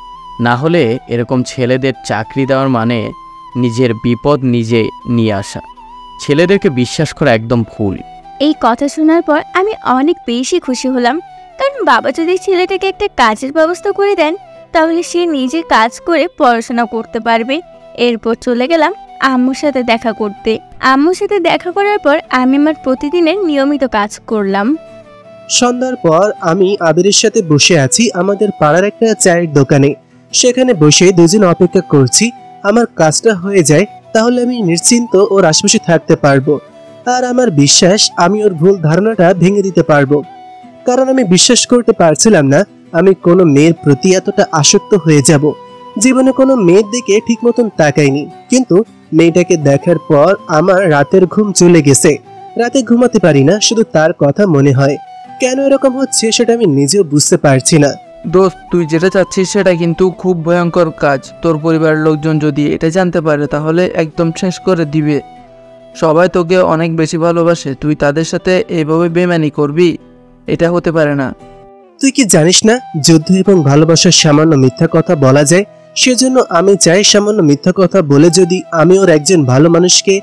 না হলে এরকম ছেলেদের চাকরি দেওয়ার মানে নিজের বিপদ নিজে নিয়ে আসা। ছেলেদেরকে বিশ্বাস করা একদম ভুল। এই কথা শোনার পর আমি অনেক বেশি খুশি হলাম, কারণ বাবা যদি ছেলেটাকে একটা কাজের ব্যবস্থা করে দেন তাহলে সে নিজে কাজ করে পড়াশোনা করতে পারবে। এরপর চলে গেলাম আম্মুর সাথে দেখা করতে। আম্মুর সাথে দেখা করার পর আমি আমার প্রতিদিনের নিয়মিত কাজ করলাম। সন্ধ্যার পর আমি আবিরের সাথে বসে আছি আমাদের পাড়ার একটা চায়ের দোকানে। সেখানে বসে দুজন অপেক্ষা করছি আমার কাজটা হয়ে যায়, তাহলে আমি নিশ্চিন্ত ওর আশেপাশে থাকতে পারবো। আর আমার বিশ্বাস আমি ওর ভুল ধারণাটা ভেঙে দিতে পারবো, কারণ আমি বিশ্বাস করতে পারছিলাম না আমি কোনো মেয়ের প্রতি এতটা আসক্ত হয়ে যাব। জীবনে কোনো মেয়ের দিকে ঠিক মতন তাকাইনি, কিন্তু মেয়েটাকে দেখার পর আমার রাতের ঘুম চলে গেছে। রাতে ঘুমাতে পারি না, শুধু তার কথা মনে হয়। কেন এরকম হচ্ছে সেটা আমি নিজেও বুঝতে পারছি না। দোস্ত, তুই যেটা চাচ্ছিস সেটা কিন্তু খুব ভয়ঙ্কর কাজ। তোর পরিবারের লোকজন যদি এটা জানতে পারে তাহলে একদম শেষ করে দিবে। সবাই তোকে অনেক বেশি ভালোবাসে, তুই তাদের সাথে এভাবে বেমানি করবি? এটা হতে পারে না। তুই কি জানিস না যুদ্ধ এবং ভালোবাসার সামান্য মিথ্যা কথা বলা যায়? সেজন্য আমি চাই সামান্য মিথ্যা কথা বলে যদি আমি ওর একজন ভালো মানুষকে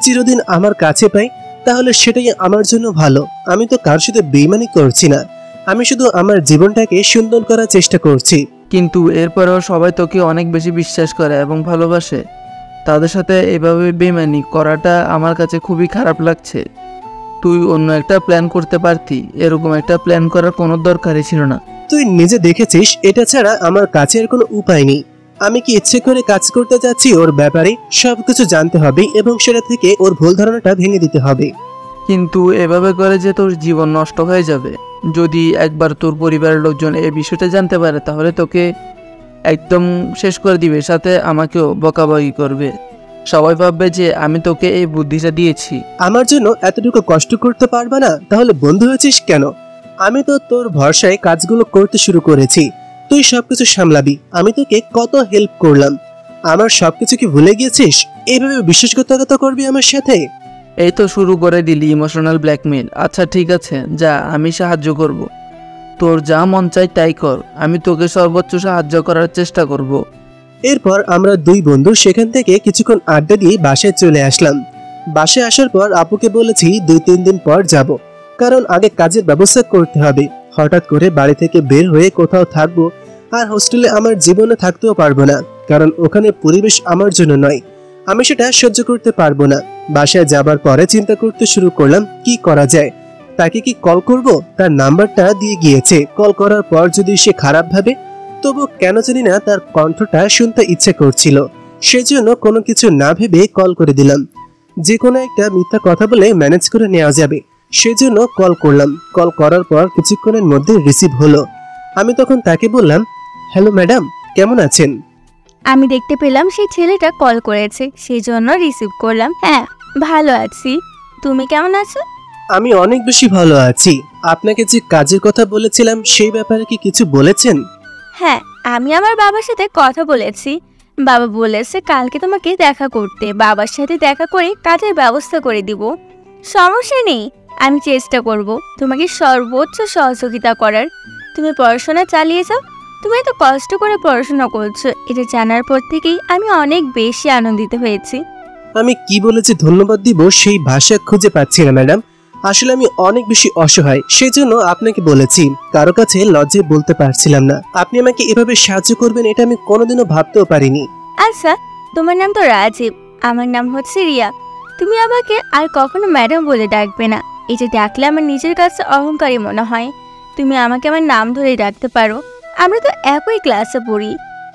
চিরদিন আমার কাছে পাই তাহলে সেটাই আমার জন্য ভালো। আমি তো কারোর সাথে বেইমানি করছি না, আমি শুধু আমার জীবনটাকে সুন্দর করার চেষ্টা করছি। কিন্তু এরপরেও সবাই তোকে অনেক বেশি বিশ্বাস করে এবং ভালোবাসে। তাদের সাথে এভাবে বেমানি করাটা আমার কাছে খুবই খারাপ লাগছে। তুই অন্য একটা প্ল্যান করতে পারতি, এরকম একটা প্ল্যান করার কোনো দরকারই ছিল না। তুই নিজে দেখেছিস এটা ছাড়া আমার কাছে আর কোনো উপায় নেই। আমি কি ইচ্ছে করে কাজ করতে যাচ্ছি? ওর ব্যাপারে সবকিছু জানতে হবে এবং সেটা থেকে ওর ভুল ধারণাটা ভেঙে দিতে হবে। কিন্তু এভাবে করে যে তোর জীবন নষ্ট হয়ে যাবে। যদি একবার তোর পরিবারের লোকজন এই বিষয়টা জানতে পারে তাহলে তোকে একদম শেষ করে দিবে, সাথে আমাকেও বকাবকি করবে। সবাই ভাববে যে আমি তোকে এই বুদ্ধিটা দিয়েছি। আমার জন্য এতটুকু কষ্ট করতে পারবে না? তাহলে বন্ধু হয়েছিস কেন? আমি তো তোর ভরসায় কাজগুলো করতে শুরু করেছি, তুই সবকিছু সামলাবি। আমি তোকে কত হেল্প করলাম, আমার সবকিছু কি ভুলে গিয়েছিস? এইভাবে বিশ্বাসঘাতকতা করবি আমার সাথে? এই তো শুরু করে দিলি ইমোশনাল ব্ল্যাকমেল। আচ্ছা ঠিক আছে, যা, আমি সাহায্য করব। তোর যা মন চাই তাই কর, আমি তোকে সর্বোচ্চ সাহায্য করার চেষ্টা করব। এরপর আমরা দুই বন্ধু সেখান থেকে কিছুক্ষণ আড্ডা দিয়ে বাসায় চলে আসলাম। বাসায় আসার পর আপুকে বলেছি 2-3 দিন পর যাব, কারণ আগে কাজের ব্যবস্থা করতে হবে। হঠাৎ করে বাড়ি থেকে বের হয়ে কোথাও থাকবো আর হোস্টেলে আমার জীবনে থাকতেও পারবো না, কারণ ওখানে পরিবেশ আমার জন্য নয়। আমি সেটা সহ্য করতে পারবো না। বাসায় যাবার পরে চিন্তা করতে শুরু করলাম কি করা যায়। তাকে কি কল করব? তার নাম্বারটা দিয়ে গিয়েছে। কল করার পর যদি সে খারাপ ভাবে, তবু কেন জানি না তার কণ্ঠটা শুনতে ইচ্ছে করছিল। সেজন্য কোনো কিছু না ভেবে কল করে দিলাম। যে কোনো একটা মিথ্যা কথা বলে ম্যানেজ করে নেওয়া যাবে, সেজন্য কল করলাম। কল করার পর কিছুক্ষণের মধ্যে রিসিভ হলো। আমি তখন তাকে বললাম, হ্যালো ম্যাডাম, কেমন আছেন? আমি দেখতে পেলাম সেই ছেলেটা কল করেছে, সেই জন্য রিসিভ করলাম। হ্যাঁ, ভালো আছি। তুমি কেমন আছো? আমি অনেক বেশি ভালো আছি। আপনাকে যে কাজের কথা বলেছিলাম সেই ব্যাপারে কি কিছু বলেছেন? হ্যাঁ, আমি আমার বাবার সাথে কথা বলেছি। বাবা বলেছে কালকে তোমাকে দেখা করতে। বাবার সাথে দেখা করে কাজের ব্যবস্থা করে দিব। সমস্যা নেই, আমি চেষ্টা করব তোমাকে সর্বোচ্চ সহযোগিতা করার। তুমি পড়াশোনা চালিয়ে যাও। তুমি এত কষ্ট করে পড়াশোনা করছো, এটা জানার পর থেকেই আমি অনেক বেশি আনন্দিত হয়েছি। আমি কি বলেছি ধন্যবাদ দিব সেই ভাষা খুঁজে পাচ্ছি না ম্যাডাম। আসলে আমি অনেক বেশি অসহায়, সেজন্য আপনাকে বলেছি। কারো কাছে লজ্জায় বলতে পারছিলাম না। আপনি আমাকে এভাবে সাহায্য করবেন এটা আমি কোনোদিনও ভাবতেও পারিনি। আচ্ছা, তোমার নাম তো রাজীব, আমার নাম হচ্ছে রিয়া। তুমি আমাকে আর কখনো ম্যাডাম বলে ডাকবে না। এই যে ডাকলে আমার নিজের কাছে অহংকারী মনে হয়। তুমি আমাকে আমার নাম ধরেই ডাকতে পারো, আমরা তো একই ক্লাসে পড়ি।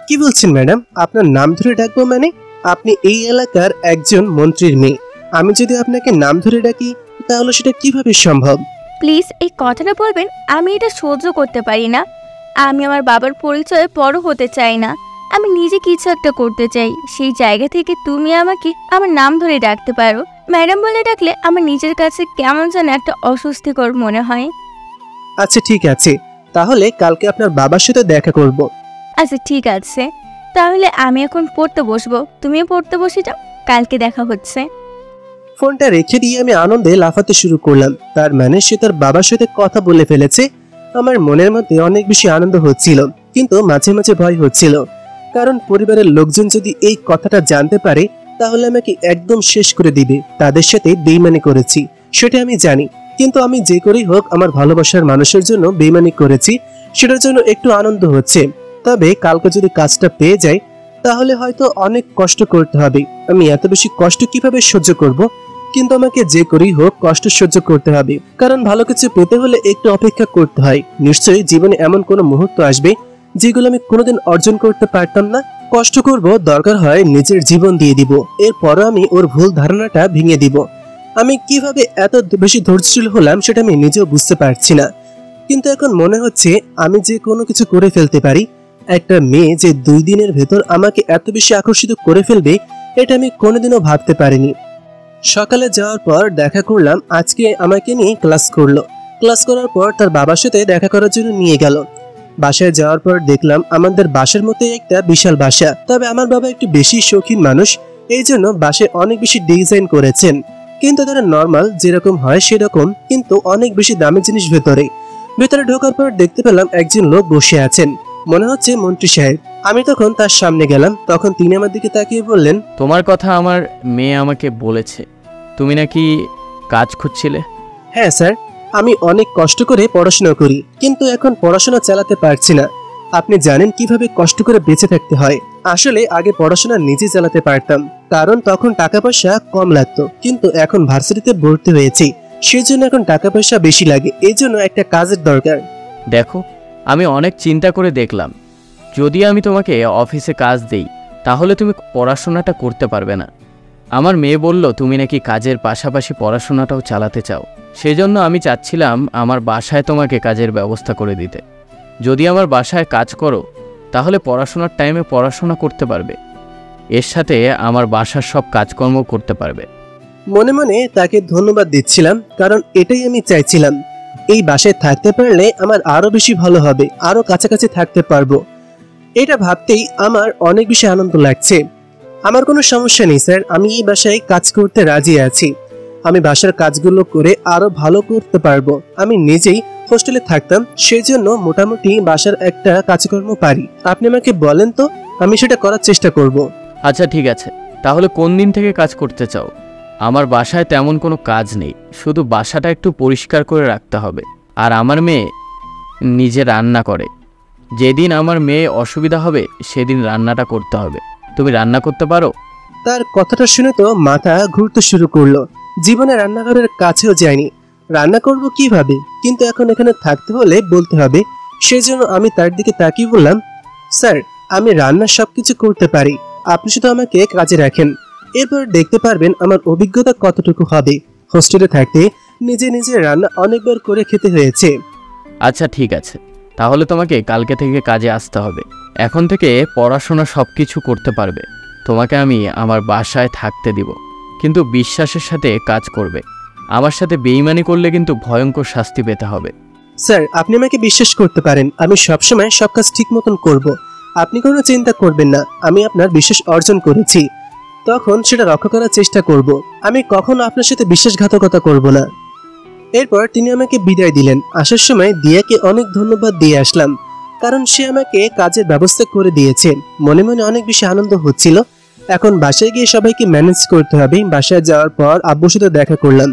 কি বলছেন ম্যাডাম? আপনার নাম ধরে ডাকবো মানে? আপনি এই এলাকার একজন মন্ত্রীর মেয়ে, আমি যদি আপনাকে নাম ধরে ডাকি তাহলে সেটা কিভাবে সম্ভব? প্লিজ এই কথাটা বলবেন, আমি এটা সহ্য করতে পারি না। আমি আমার বাবার পরিচয়ে বড় হতে চাই না, আমি নিজে কিছু একটা করতে চাই। সেই জায়গা থেকে তুমি আমাকে আমার নাম ধরে ডাকতে পারো। ম্যাডাম বলে ডাকলে আমার নিজের কাছে কেমন যেন একটা অস্বস্তিকর মনে হয়। আচ্ছা ঠিক আছে, তাহলে কালকে আপনার বাবার সাথে দেখা করব। আচ্ছা ঠিক আছে, তাহলে আমি এখন পড়তে বসবো, তুমিও পড়তে বসে যাও, কালকে দেখা হচ্ছে। ফোনটা রেখে দিয়ে আমি আনন্দে লাফাতে শুরু করলাম। তার মানে সে তার বাবার সাথে কথা বলে ফেলেছে। আমার মনের মধ্যে অনেক বেশি আনন্দ হচ্ছিল, কিন্তু মাঝে মাঝে ভয় হচ্ছিল, কারণ পরিবারের লোকজন যদি এই কথাটা জানতে পারে তাহলে আমাকে একদম শেষ করে দিবে। তাদের সাথে বেইমানি করেছি সেটা আমি জানি, কিন্তু আমি যে করেই হোক আমার ভালোবাসার মানুষের জন্য বেইমানি করেছি, সেটার জন্য একটু আনন্দ হচ্ছে। তবে কালকে যদি কাজটা পেয়ে যাই তাহলে হয়তো অনেক কষ্ট করতে হবে। আমি এত বেশি কষ্ট কিভাবে সহ্য করব? কিন্তু আমাকে যে করেই হোক কষ্ট সহ্য করতে হবে, কারণ ভালো কিছু পেতে হলে একটু অপেক্ষা করতে হয়। নিশ্চয়ই জীবনে এমন কোনো মুহূর্ত আসবে যেগুলো আমি কোনোদিন অর্জন করতে পারতাম না। কষ্ট করব, দরকার হয় নিজের জীবন দিয়ে দিব, এরপরও আমি ওর ভুল ধারণাটা ভেঙে দিব। আমি কিভাবে এত বেশি ধৈর্যশীল হলাম সেটা আমি নিজেও বুঝতে পারছি না, কিন্তু এখন মনে হচ্ছে আমি যে কোনো কিছু করে ফেলতে পারি। একটা মেয়ে যে 2 দিনের ভেতর আমাকে এত বেশি আকর্ষিত করে ফেলবে এটা আমি কোনোদিনও ভাবতে পারিনি। সকালে যাওয়ার পর দেখা করলাম আজকে আমাকে নিয়ে ক্লাস করলো। ক্লাস করার পর তার বাবার সাথে দেখা করার জন্য নিয়ে গেল। বাসায় যাওয়ার পর দেখলাম আমাদের বাসার মধ্যে একটা বিশাল বাসা, তবে আমার বাবা একটু বেশি শৌখিন মানুষ, এই জন্য বাসায় অনেক বেশি ডিজাইন করেছেন, কিন্তু তারা নর্মাল যেরকম হয় সেরকম, কিন্তু অনেক বেশি দামি জিনিস ভেতরে ঢোকার পর দেখতে পেলাম একজন লোক বসে আছেন, মনে হচ্ছে মন্ত্রী সাহেব। আমি তখন তার সামনে গেলাম, তখন তিনি আমার দিকে তাকিয়ে বললেন, তোমার কথা আমার মেয়ে আমাকে বলেছে, তুমি নাকি কাজ খুঁজছিলে। হ্যাঁ স্যার, আমি অনেক কষ্ট করে পড়াশোনা করি, কিন্তু এখন পড়াশোনা চালাতে পারছি না। আপনি জানেন কিভাবে কষ্ট করে বেঁচে থাকতে হয়। আসলে আগে পড়াশোনা নিজে চালাতে পারতাম, কারণ তখন টাকা পয়সা কম লাগতো, কিন্তু এখন ভার্সিটিতে ভর্তি হয়েছি, সেজন্য এখন টাকা পয়সা বেশি লাগে, এই জন্য একটা কাজের দরকার। দেখো, আমি অনেক চিন্তা করে দেখলাম, যদি আমি তোমাকে অফিসে কাজ দেই তাহলে তুমি পড়াশোনাটা করতে পারবে না। আমার মেয়ে বলল তুমি নাকি কাজের পাশাপাশি পড়াশোনাটাও চালাতে চাও, সেজন্য আমি চাচ্ছিলাম আমার বাসায় তোমাকে কাজের ব্যবস্থা করে দিতে। যদি আমার বাসায় কাজ করো তাহলে পড়াশোনার টাইমে পড়াশোনা করতে পারবে, এর সাথে আমার বাসার সব কাজকর্ম করতে পারবে। মনে মনে তাকে ধন্যবাদ দিচ্ছিলাম, কারণ এটাই আমি চাইছিলাম। এই বাসায় থাকতে পারলে আমার আরো বেশি ভালো হবে, আরো কাছাকাছি থাকতে পারবো। এটা ভাবতেই আমার অনেক বেশি আনন্দ লাগছে। আমার কোনো সমস্যা নেই স্যার, আমি এই বাসায় কাজ করতে রাজি আছি। আমি বাসার কাজগুলো করে আরো ভালো করতে পারবো। আমি নিজেই হোস্টেলে থাকতাম, সেজন্য মোটামুটি বাসার একটা কাজকর্ম পারি। আপনি আমাকে বলেন তো, আমি সেটা করার চেষ্টা করব। আচ্ছা ঠিক আছে, তাহলে কোন দিন থেকে কাজ করতে চাও? আমার বাসায় তেমন কোনো কাজ নেই, শুধু বাসাটা একটু পরিষ্কার করে রাখতে হবে। আর আমার মেয়ে নিজে রান্না করে, যেদিন আমার মেয়ে অসুবিধা হবে সেদিন রান্নাটা করতে হবে। তুমি রান্না করতে পারো? তার কথাটা শুনে তো মাথা ঘুরতে শুরু করলো। জীবনে রান্নাঘরের কাছেও যায়নি, রান্না করব কিভাবে? কিন্তু এখন এখানে থাকতে হলে বলতে হবে, সেজন্য আমি তার দিকে তাকিয়ে বললাম, স্যার আমি রান্নার সবকিছু করতে পারি, আপনি শুধু আমাকে কাজে রাখেন, এরপর দেখতে পারবেন আমার অভিজ্ঞতা কতটুকু হবে। হোস্টেলে থাকতে নিজে নিজে রান্না অনেকবার করে খেতে হয়েছে। আচ্ছা ঠিক আছে, তাহলে তোমাকে কালকে থেকে কাজে আসতে হবে। এখন থেকে পড়াশোনা সব কিছু করতে পারবে। তোমাকে আমি আমার বাসায় থাকতে দিব, কিন্তু বিশ্বাসের সাথে কাজ করবে। আমার সাথে বেইমানি করলে কিন্তু ভয়ঙ্কর শাস্তি পেতে হবে। স্যার আপনি আমাকে বিশ্বাস করতে পারেন, আমি সবসময় সব কাজ ঠিক মতন করবো, আপনি কোনো চিন্তা করবেন না। আমি আপনার বিশ্বাস অর্জন করেছি, তখন সেটা রক্ষা করার চেষ্টা করব। আমি কখনো আপনার সাথে বিশ্বাসঘাতকতা করব না। এরপর তিনি আমাকে বিদায় দিলেন। আসার সময় দিয়াকে অনেক ধন্যবাদ দিয়ে আসলাম, কারণ সে আমাকে কাজের ব্যবস্থা করে দিয়েছে। মনে মনে অনেক বেশি আনন্দ হচ্ছিল। এখন বাসায় গিয়ে সবাইকে ম্যানেজ করতে হবে। বাসায় যাওয়ার পর আব্বুর সাথে দেখা করলাম,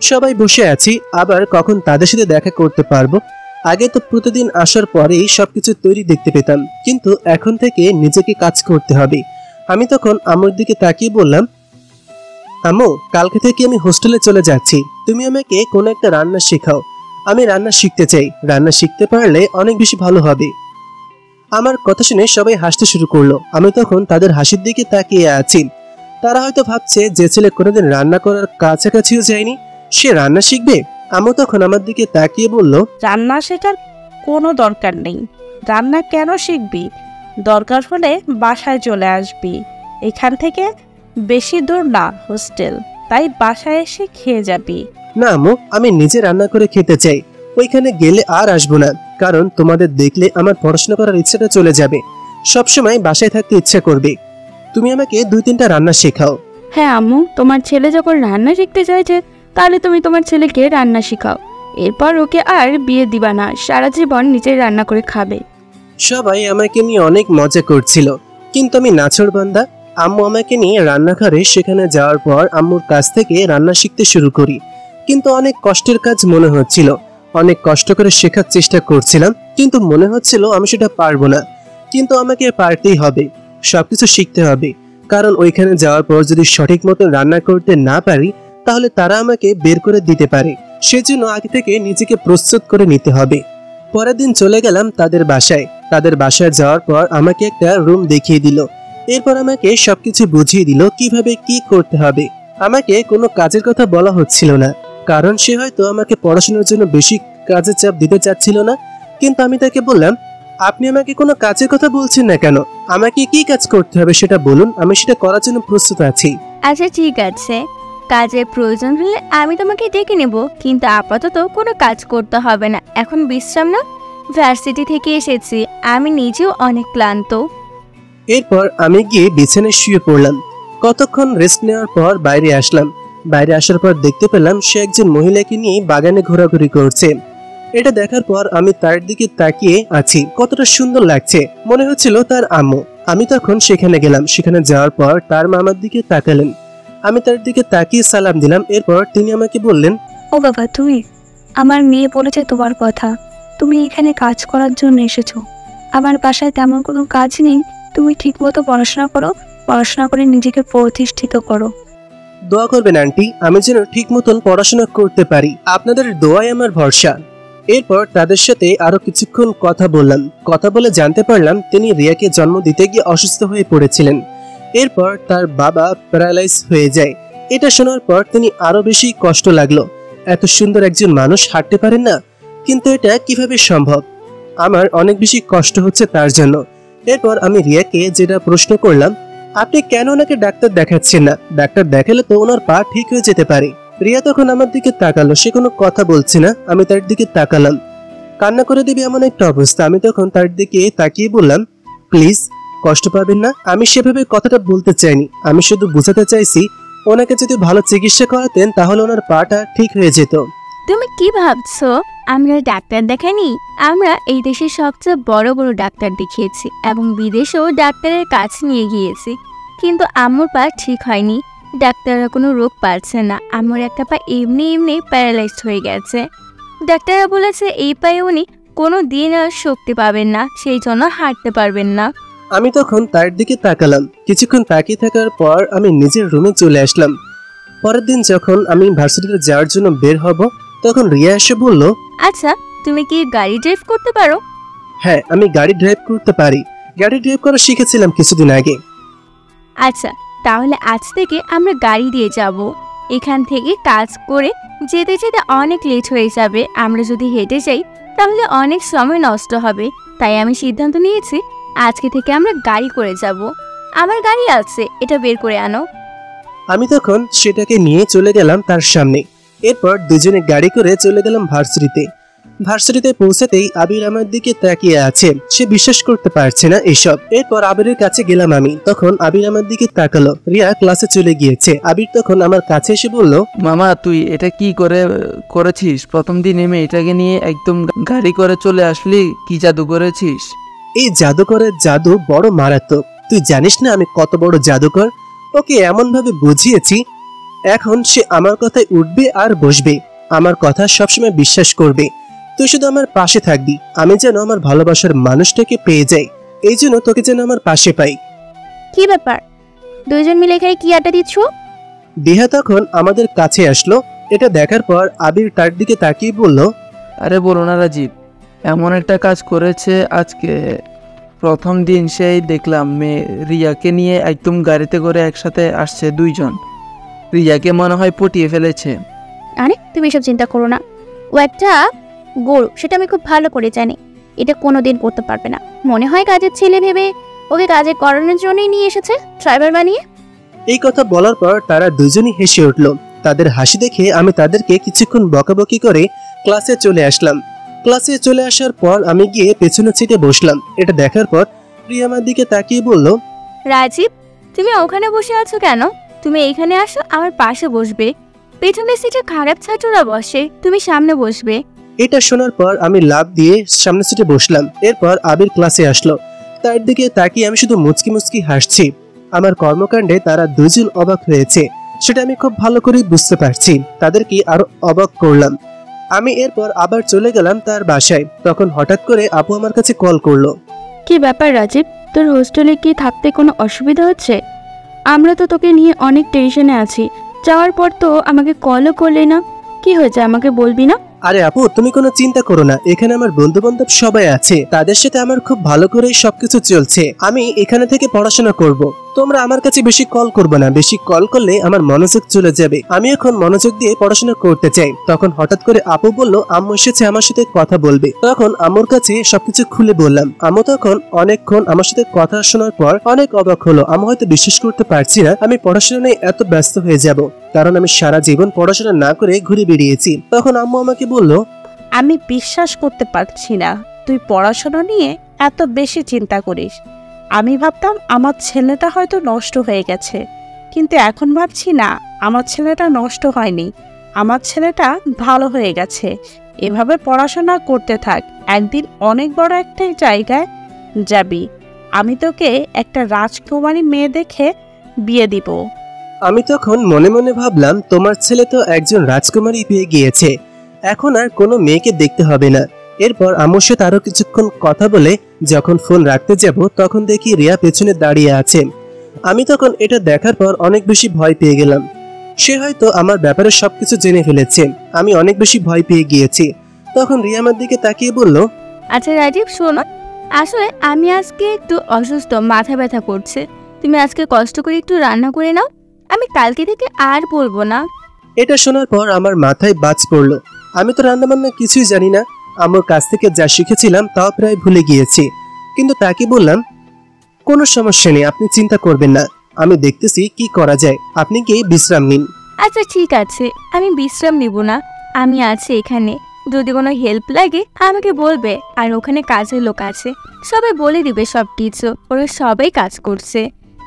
সবাই বসে আছি, আবার কখন তাদের সাথে দেখা করতে পারবো। আগে তো প্রতিদিন আসার পরেই সবকিছু তৈরি দেখতে পেতাম, কিন্তু এখন থেকে নিজেকে কাজ করতে হবে। আমি তখন আম্মুর দিকে তাকিয়ে বললাম, আম্মু, কালকে থেকে আমি হোস্টেলে চলে যাচ্ছি, তুমি আমাকে কোনো একটা রান্না শেখাও। আমি রান্না শিখতে চাই, রান্না শিখতে পারলে অনেক বেশি ভালো হবে। আমার কথা শুনে সবাই হাসতে শুরু করলো। আমি তখন তাদের হাসির দিকে তাকিয়ে আছি। তারা হয়তো ভাবছে যে ছেলে কোনোদিন রান্না করার কাছাকাছিও যায়নি, সে রান্না শিখবে। আম্মু তখন আমার দিকে তাকিয়ে বলল, রান্না শেখার কোনো দরকার নেই। রান্না কেন শিখবি? দরকার হলে বাসায় চলে আসবি। এখান থেকে বেশি দূর না হোস্টেল, তাই বাসায় এসে খেয়ে যাবি। না আম্মু, আমি নিজে রান্না করে খেতে চাই। ওইখানে গেলে আর আসবো না, কারণ তোমাদের দেখলে আমার পড়াশোনা করার ইচ্ছাটা চলে যাবে। সবসময় বাসায় থাকতে ইচ্ছা করবে। তুমি আমাকে 2-3টা রান্না শেখাও। হ্যাঁ আম্মু, তোমার ছেলে যখন রান্না শিখতে চাইছে তাহলে তুমি তোমার ছেলেকে রান্না শেখাও। এরপর ওকে আর বিয়ে দিবা না, সারা জীবন নিজেই রান্না করে খাবে। সবাই আমাকে নিয়ে অনেক মজা করছিল, কিন্তু আমি নাছোড়বান্দা। আম্মু আমাকে নিয়ে রান্নাঘরে, সেখানে যাওয়ার পর আম্মুর কাছ থেকে রান্না শিখতে শুরু করি। কিন্তু অনেক কষ্টের কাজ মনে হচ্ছিল। অনেক কষ্ট করে শেখার চেষ্টা করছিলাম, কিন্তু মনে হচ্ছিল আমি সেটা পারবো না। কিন্তু আমাকে পারতেই হবে, সবকিছু শিখতে হবে। কারণ ওইখানে যাওয়ার পর যদি সঠিক মতো রান্না করতে না পারি, তাহলে তারা আমাকে বের করে দিতে পারে। সেজন্য আগে থেকে নিজেকে প্রস্তুত করে নিতে হবে। পরের দিন চলে গেলাম তাদের বাসায়। তাদের বাসায় যাওয়ার পর আমাকে একটা রুম দেখিয়ে দিল। এরপর আমাকে সবকিছু বুঝিয়ে দিল কিভাবে কি করতে হবে। আমাকে কোনো কাজের কথা বলা হচ্ছিল না, কারণ সে হয়তো আমাকে পড়াশোনার জন্য বেশি কাজের চাপ দিতে চাচ্ছিল না। কিন্তু আমি তাকে বললাম, আপনি আমাকে কোনো কাজের কথা বলছেন না কেন? আমাকে কি কাজ করতে হবে সেটা বলুন, আমি সেটা করার জন্য প্রস্তুত আছি। আচ্ছা ঠিক আছে, কাজের প্রয়োজন হলে আমি তোমাকে ডেকে নেব, কিন্তু আপাতত কোনো কাজ করতে হবে না। এখন বিশ্রাম না, ভার্সিটি থেকে এসেছি, আমি নিজেও অনেক ক্লান্ত। এরপর আমি গিয়ে বিছানায় শুয়ে পড়লাম। কতক্ষণ রেস্ট নেওয়ার পর বাইরে আসলাম। বাইরে আসার পর দেখতে পেলাম সে একজন মহিলাকে নিয়ে বাগানে ঘোরাঘুরি করছে। এটা দেখার পর আমি তার দিকে তাকিয়ে আছি। কতটা সুন্দর লাগছে, মনে হচ্ছিল তার আম্মু। আমি তখন সেখানে গেলাম। সেখানে যাওয়ার পর তার মা আমার দিকে তাকালেন। আমি তার দিকে তাকিয়ে সালাম দিলাম। এরপর তিনি আমাকে বললেন, ও বাবা, তুমি? আমার মেয়ে বলেছে তোমার কথা, তুমি এখানে কাজ করার জন্য এসেছো। আমার বাসায় তেমন কোনো কাজ নেই, তুমি ঠিকমতো পড়াশোনা করো, পড়াশোনা করে নিজেকে প্রতিষ্ঠিত করো। দোয়া করবেন আন্টি, আমি যেন ঠিক মতন পড়াশোনা করতে পারি। আপনাদের দোয়াই আমার ভরসা। এরপর তাদের সাথে আরো কিছুক্ষণ কথা বললাম। কথা বলে জানতে পারলাম তিনি রিয়াকে জন্ম দিতে গিয়ে অসুস্থ হয়ে পড়েছিলেন। এরপর তার বাবা প্যারালাইজ হয়ে যায়। এটা শোনার পর তিনি আরো বেশি কষ্ট লাগলো। এত সুন্দর একজন মানুষ হাঁটতে পারেন না, কিন্তু এটা কিভাবে সম্ভব? আমার অনেক বেশি কষ্ট হচ্ছে তার জন্য। এরপর আমি রিয়াকে যেটা প্রশ্ন করলাম, আপনি কেন ওনাকে ডাক্তার দেখাচ্ছেন না? ডাক্তার দেখালে তো ওনার পা ঠিক হয়ে যেতে পারে। রিয়া তখন আমার দিকে তাকালো, সে কোনো কথা বলছে না। আমি তার দিকে তাকালাম, কান্না করে দিবে এমন একটা অবস্থা। আমি তখন তার দিকে তাকিয়ে বললাম, প্লিজ কষ্ট পাবেন না। আমি সেভাবে কথাটা বলতে চাইনি, আমি শুধু বোঝাতে চাইছি ওনাকে যদি ভালো চিকিৎসা করাতেন তাহলে ওনার পাটা ঠিক হয়ে যেত। তুমি কি ভাবছো আমরা ডাক্তার দেখাইনি? আমরা এই দেশের সবচেয়ে বড় বড় ডাক্তার দেখিয়েছি এবং বিদেশেও ডাক্তারের কাছে নিয়ে গিয়েছি, কিন্তু আম্মুর পা ঠিক হয়নি। ডাক্তাররা কোনো রোগ পাচ্ছে না, আম্মুর একটা পা এমনি এমনি প্যারালাইজড হয়ে গেছে। ডাক্তাররা বলেছে এই পায়ে উনি কোনো দিন আর শক্তি পাবেন না, সেই জন্য হাঁটতে পারবেন না। আমি তখন তার দিকে তাকালাম। কিছুক্ষণ তাকিয়ে থাকার পর আমি নিজের রুমে চলে আসলাম। পরের দিন যখন আমি ভার্সিটিতে যাওয়ার জন্য বের হব, তখন রিয়া এসে বলল, আচ্ছা তুমি কি গাড়ি ড্রাইভ করতে পারো? হ্যাঁ, আমি গাড়ি ড্রাইভ করতে পারি। গাড়ি ড্রাইভ করা শিখেছিলাম কিছুদিন আগে। আচ্ছা তাহলে আজ থেকে আমরা গাড়ি দিয়ে যাব। এখান থেকে কাজ করে যেতে যেতে অনেক লেট হয়ে যাবে। আমরা যদি হেঁটে যাই তাহলে অনেক সময় নষ্ট হবে। তাই আমি সিদ্ধান্ত নিয়েছি আজকে থেকে আমরা গাড়ি করে যাব। আমার গাড়ি আছে, এটা বের করে আনো। আমি তখন সেটাকে নিয়ে চলে গেলাম তার সামনে। এরপর দুজনে গাড়ি করে চলে গেলাম ভার্সিটিতে। ভার্সিটিতে পৌঁছাতেই আবির আমার দিকে তাকিয়ে আছে, সে বিশ্বাস করতে পারছে না এসব। এরপর আবিরের কাছে গেলাম আমি, তখন আবির আমার দিকে তাকালো। রিয়া ক্লাসে চলে গিয়েছে। আবির তখন আমার কাছে এসে বলল, মামা তুই এটা কি করেছিস? প্রথম দিন নেমে এটাকে নিয়ে একদম গাড়ি করে চলে আসলি, কি জাদু করেছিস? এই জাদুকরের জাদু বড় মারাত্মক, তুই জানিস না আমি কত বড় জাদুকর। ওকে এমন ভাবে বুঝিয়েছি, এখন সে আমার কথায় উঠবে আর বসবে, আমার কথা সবসময় বিশ্বাস করবে। তুই শুধু আমার পাশে থাকবি, আমি যেন আমার ভালোবাসার মানুষটাকে পেয়ে যাই, এই জন্য তোকে যেন আমার পাশে পাই। কি ব্যাপার, দুইজন মিলে এখানে কি আড্ডা দিচ্ছ? দিহা তখন আমাদের কাছে আসলো। এটা দেখার পর আবির তার দিকে তাকিয়ে বলল, আরে বলো না রাজীব, এমন একটা কাজ করেছে আজকে। প্রথম দিন সেই দেখলাম মেয়ে রিয়াকে নিয়ে একদম গাড়িতে করে একসাথে আসছে দুইজন। রিয়াকে মনে হয় পটিয়ে ফেলেছে। আরে তুমি এসব চিন্তা করো না, ও একটা গরু, সেটা আমি খুব ভালো করে জানি। এটা কোনোদিন করতে পারবে না। মনে হয় কাজের ছেলে ভেবে ওকে কাজে করানোর জন্যই নিয়ে এসেছে, ড্রাইভার বানিয়ে। এই কথা বলার পর তারা দুজনই হেসে উঠল। তাদের হাসি দেখে আমি তাদেরকে কিছুক্ষণ বকাবকি করে ক্লাসে চলে আসলাম। ক্লাসে চলে আসার পর আমি গিয়ে পেছনের সিটে বসলাম। এটা দেখার পর রিয়া আমার দিকে তাকিয়ে বলল, রাজীব, তুমি ওখানে বসে আছো কেন? তুমি এইখানে আসো, আমার পাশে বসবে। পেছনের সিটে খারাপ ছাত্ররা বসে, তুমি সামনে বসবে। এটা শোনার পর আমি লাফ দিয়ে সামনের সিটে বসলাম। এরপর আবির ক্লাসে আসলো। তার দিকে তাকিয়ে আমি শুধু মুচকি মুচকি হাসছি। আমার কর্মকাণ্ডে তারা দুজন অবাক হয়েছে, সেটা আমি খুব ভালো করে বুঝতে পারছি। তাদেরকে আরো অবাক করলাম। আমি এরপর আবার চলে গেলাম তার বাসায়। তখন হঠাৎ করে আপু আমার কাছে কল করলো। কি ব্যাপার রাজীব, তোর হোস্টেলে কি থাকতে কোনো অসুবিধা হচ্ছে? আমরা তো তোকে নিয়ে অনেক টেনশনে আছি। যাওয়ার পর তো আমাকে কলও করলে না, কি হয়েছে আমাকে বলবি না? আরে আপু, তুমি কোনো চিন্তা করো না, এখানে আমার বন্ধু বান্ধব সবাই আছে, তাদের সাথে আমার খুব ভালো করে সবকিছু চলছে। আমি এখানে থেকে পড়াশোনা করব। তোমরা আমার কাছে বেশি কল করবে না, বেশি কল করলে আমার মনোযোগ চলে যাবে। আমি এখন মনোযোগ দিয়ে পড়াশোনা করতে চাই। তখন হঠাৎ করে আপু বলল আম্মু এসেছে, আমার সাথে কথা বলবে। তখন আম্মুর কাছে সবকিছু খুলে বললাম। আম্মু তখন অনেকক্ষণ আমার সাথে কথা শোনার পর অনেক অবাক হলো। আম্মু হয়তো বিশ্বাস করতে পারছি না আমি পড়াশোনা নিয়ে এত ব্যস্ত হয়ে যাব, কারণ আমি সারা জীবন পড়াশোনা না করে ঘুরে বেরিয়েছি। তখন আম্মু আমাকে বলল, আমি বিশ্বাস করতে পারছি না তুই পড়াশোনা নিয়ে এত বেশি চিন্তা করিস। আমি ভাবতাম আমার ছেলেটা হয়তো নষ্ট হয়ে গেছে, কিন্তু এখন ভাবছি না, আমার ছেলেটা নষ্ট হয়নি, আমার ছেলেটা ভালো হয়ে গেছে। এভাবে পড়াশোনা করতে থাক, একদিন অনেক বড় একটা জায়গায় যাবি। আমি তোকে একটা রাজকুমারী মেয়ে দেখে বিয়ে দিব। আমি তখন মনে মনে ভাবলাম, তোমার ছেলে তো একজন রাজকুমারী পেয়ে গিয়েছে, এখন আর কোনো মেয়েকে দেখতে হবে না। এরপর আম্মুর সাথে আরো কিছুক্ষণ কথা বলে যখন ফোন রাখতে যাব, তখন দেখি রিয়া পেছনে দাঁড়িয়ে আছে। আমি তখন এটা দেখার পর অনেক বেশি ভয় পেয়ে গেলাম। সে হয়তো আমার ব্যাপারে সবকিছু জেনে ফেলেছে। আমি অনেক বেশি ভয় পেয়ে গিয়েছি। তখন রিয়া আমার দিকে তাকিয়ে বলল, আচ্ছা রাজীব শোনো, আসলে আমি আজকে একটু অসুস্থ, মাথা ব্যথা করছে। তুমি আজকে কষ্ট করে একটু রান্না করে নাও, আমি কালকে থেকে আর বলবো না। এটা শোনার পর আমার মাথায় বাজ পড়লো। আমি তো রান্নাবান্না কিছুই জানি না। আমার কাছ থেকে যা শিখেছিলাম তাও প্রায় ভুলে গিয়েছি। কিন্তু তাকে বললাম, কোনো সমস্যা নেই, আপনি চিন্তা করবেন না, আমি দেখতেছি কি করা যায়, আপনি কি বিশ্রাম নিন। আচ্ছা ঠিক আছে, আমি বিশ্রাম নিব না, আমি আছি এখানে। যদি কোনো হেল্প লাগে আমাকে বলবে, আর ওখানে কাজের লোক আছে, সবাই বলে দিবে সব কিছু। ওরা সবাই কাজ করছে,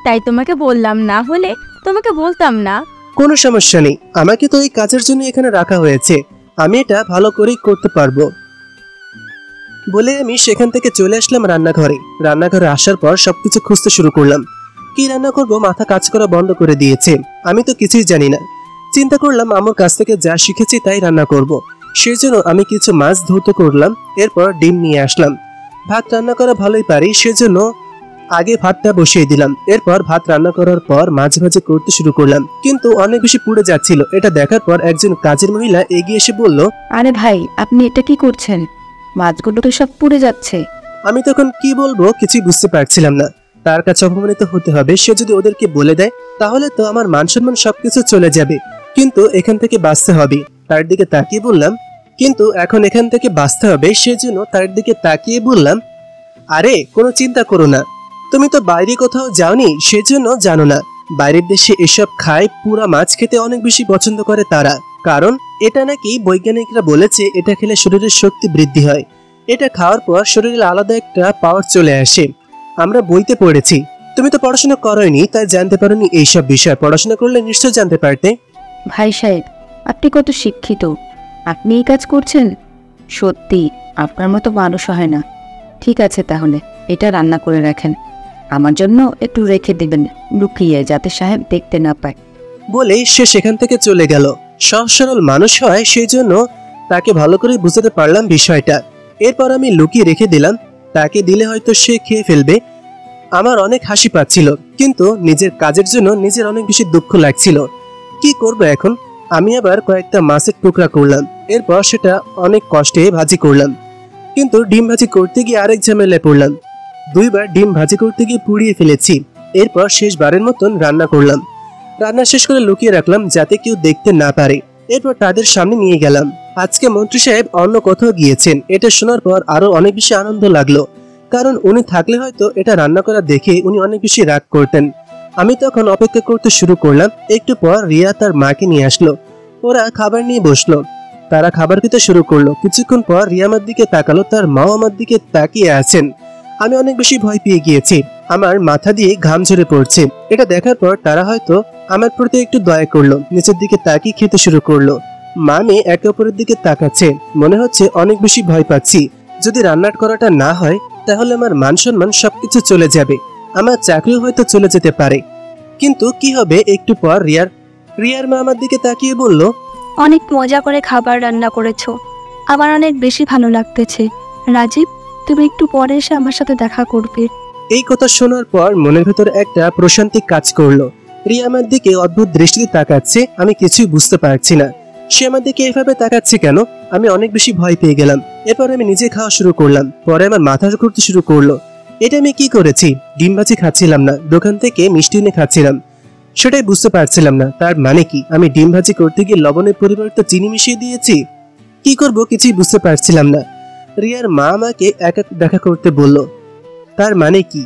তাই তোমাকে বললাম, না হলে তোমাকে বলতাম না। কোনো সমস্যা নেই, আমাকে তো এই কাজের জন্য এখানে রাখা হয়েছে, আমি এটা ভালো করেই করতে পারবো বলে আমি সেখান থেকে চলে আসলাম রান্নাঘরে। রান্নাঘরে আসার পর সবকিছু খুঁজতে শুরু করলাম। কি রান্না করব মাথা কাজ করা বন্ধ করে দিয়েছে। আমি তো কিছুই জানি না। চিন্তা করলাম আমার কাছ থেকে যা শিখেছি তাই রান্না করব। সেই জন্য আমি কিছু মাছ ধৌত করলাম, এরপর ডিম নিয়ে আসলাম। ভাত রান্না করা ভালোই পারি, সেজন্য আগে ভাতটা বসিয়ে দিলাম। এরপর ভাত রান্না করার পর মাঝে মাঝে করতে শুরু করলাম, কিন্তু অনেক বেশি পুড়ে যাচ্ছিল। এটা দেখার পর একজন কাজের মহিলা এগিয়ে এসে বলল, আরে ভাই, আপনি এটা কি করছেন? মাছগুলো তো সব পুড়ে যাচ্ছে। আমি তখন কি বলবো কিছুই বুঝতে পারছিলাম না। তার কাছে অপমানিত হতে হবে, সে যদি ওদেরকে বলে দেয় তাহলে তো আমার মান সম্মান সবকিছু চলে যাবে, কিন্তু এখান থেকে বাঁচতে হবে। তার দিকে তাকিয়ে বললাম, কিন্তু এখন এখান থেকে বাঁচতে হবে, সেজন্য তার দিকে তাকিয়ে বললাম, আরে কোনো চিন্তা করো না, তুমি তো বাইরে কোথাও যাওনি, সেজন্য জানো না। বাইরের দেশে এসব খায়, পুরা মাছ খেতে অনেক বেশি পছন্দ করে তারা, কারণ এটা নাকি বৈজ্ঞানিকরা বলেছে এটা খেলে শরীরের শক্তি বৃদ্ধি হয়। এটা খাওয়ার পর শরীরে আলাদা একটা পাওয়ার চলে আসে। আমরা বইতে পড়েছি, তুমি তো পড়াশোনা করোনি, তাই জানতে পারোনি এইসব বিষয়। পড়াশোনা করলে নিশ্চয় জানতে পারতে। ভাই সাহেব, আপনি কত শিক্ষিত, আপনি এই কাজ করছেন? সত্যি আপনার মতো মানুষ হয় না। ঠিক আছে, তাহলে এটা রান্না করে রাখেন, আমার জন্য একটু রেখে দিবেন লুকিয়ে, যাতে সাহেব দেখতে না পায়। বলেই সে সেখান থেকে চলে গেল। সহজ সরল মানুষ হয়, সেই জন্য তাকে ভালো করে বুঝাতে পারলাম বিষয়টা। এরপর আমি লুকিয়ে রেখে দিলাম, তাকে দিলে হয়তো সে খেয়ে ফেলবে। আমার অনেক হাসি পাচ্ছিল, কিন্তু নিজের কাজের জন্য নিজের অনেক বেশি দুঃখ লাগছিল। কি করব এখন? আমি আবার কয়েকটা মাছের টুকরা করলাম, এরপর সেটা অনেক কষ্টে ভাজি করলাম। কিন্তু ডিম ভাজি করতে গিয়ে আরেক ঝামেলায় পড়লাম। 2 বার ডিম ভাজি করতে গিয়ে পুড়িয়ে ফেলেছি। এরপর শেষবারের মতন রান্না করলাম। রান্না শেষ করে লুকিয়ে রাখলাম যাতে কেউ দেখতে না পারে। এরপর তাদের সামনে নিয়ে গেলাম। আজকে মন্ত্রী সাহেব অন্য কোথাও গিয়েছেন। এটা শোনার পর আরো অনেক বেশি আনন্দ লাগলো, কারণ উনি থাকলে হয়তো এটা রান্না করা দেখে উনি অনেক বেশি রাগ করতেন। আমি তখন অপেক্ষা করতে শুরু করলাম। একটু পর রিয়া তার মাকে নিয়ে আসলো। ওরা খাবার নিয়ে বসলো। তারা খাবার খেতে শুরু করলো। কিছুক্ষণ পর রিয়া আমার দিকে তাকালো, তার মাও আমার দিকে তাকিয়ে আছেন। আমি অনেক বেশি ভয় পেয়ে গিয়েছি, আমার মাথা দিয়ে ঘাম ঝরে পড়ছে। এটা দেখার পর তারা হয়তো আমার প্রতি একটু দয়া করলো, নিচের দিকে তাকিয়ে খেতে শুরু করলো। মা মেয়ে একে অপরের দিকে তাকাচ্ছে, মনে হচ্ছে অনেক বেশি ভয় পাচ্ছি। যদি রান্নার করাটা না হয় তাহলে আমার মান সম্মান সবকিছু চলে যাবে, আমার চাকরিও হয়তো চলে যেতে পারে। কিন্তু কি হবে? একটু পর রিয়ার মা আমার দিকে তাকিয়ে বলল, অনেক মজা করে খাবার রান্না করেছো, আমার অনেক বেশি ভালো লাগতেছে। রাজীব, তুমি একটু পরে এসে আমার সাথে দেখা করবে। এই কথা শোনার পর মনের ভেতর একটা প্রশান্তি কাজ করলো। রিয়া আমার দিকে অদ্ভুত দৃষ্টিতে তাকাচ্ছে, আমি কিছুই বুঝতে পারছি না সে আমার দিকে এভাবে তাকাচ্ছে কেন। আমি অনেক বেশি ভয় পেয়ে গেলাম। এরপর আমি নিজে খাওয়া শুরু করলাম। পরে আমার মাথা ঘুরতে শুরু করলো। এটা আমি কি করেছি? ডিম ভাজি খাচ্ছিলাম না, দোকান থেকে মিষ্টি এনে খাচ্ছিলাম। সেটাই বুঝতে পারছিলাম না তার মানে কি আমি ডিম ভাজি করতে গিয়ে লবণের পরিবর্তে চিনি মিশিয়ে দিয়েছি। কি করব কিছুই বুঝতে পারছিলাম না। রিয়ার মা আমাকে একা দেখা করতে বলল। তার মানে কি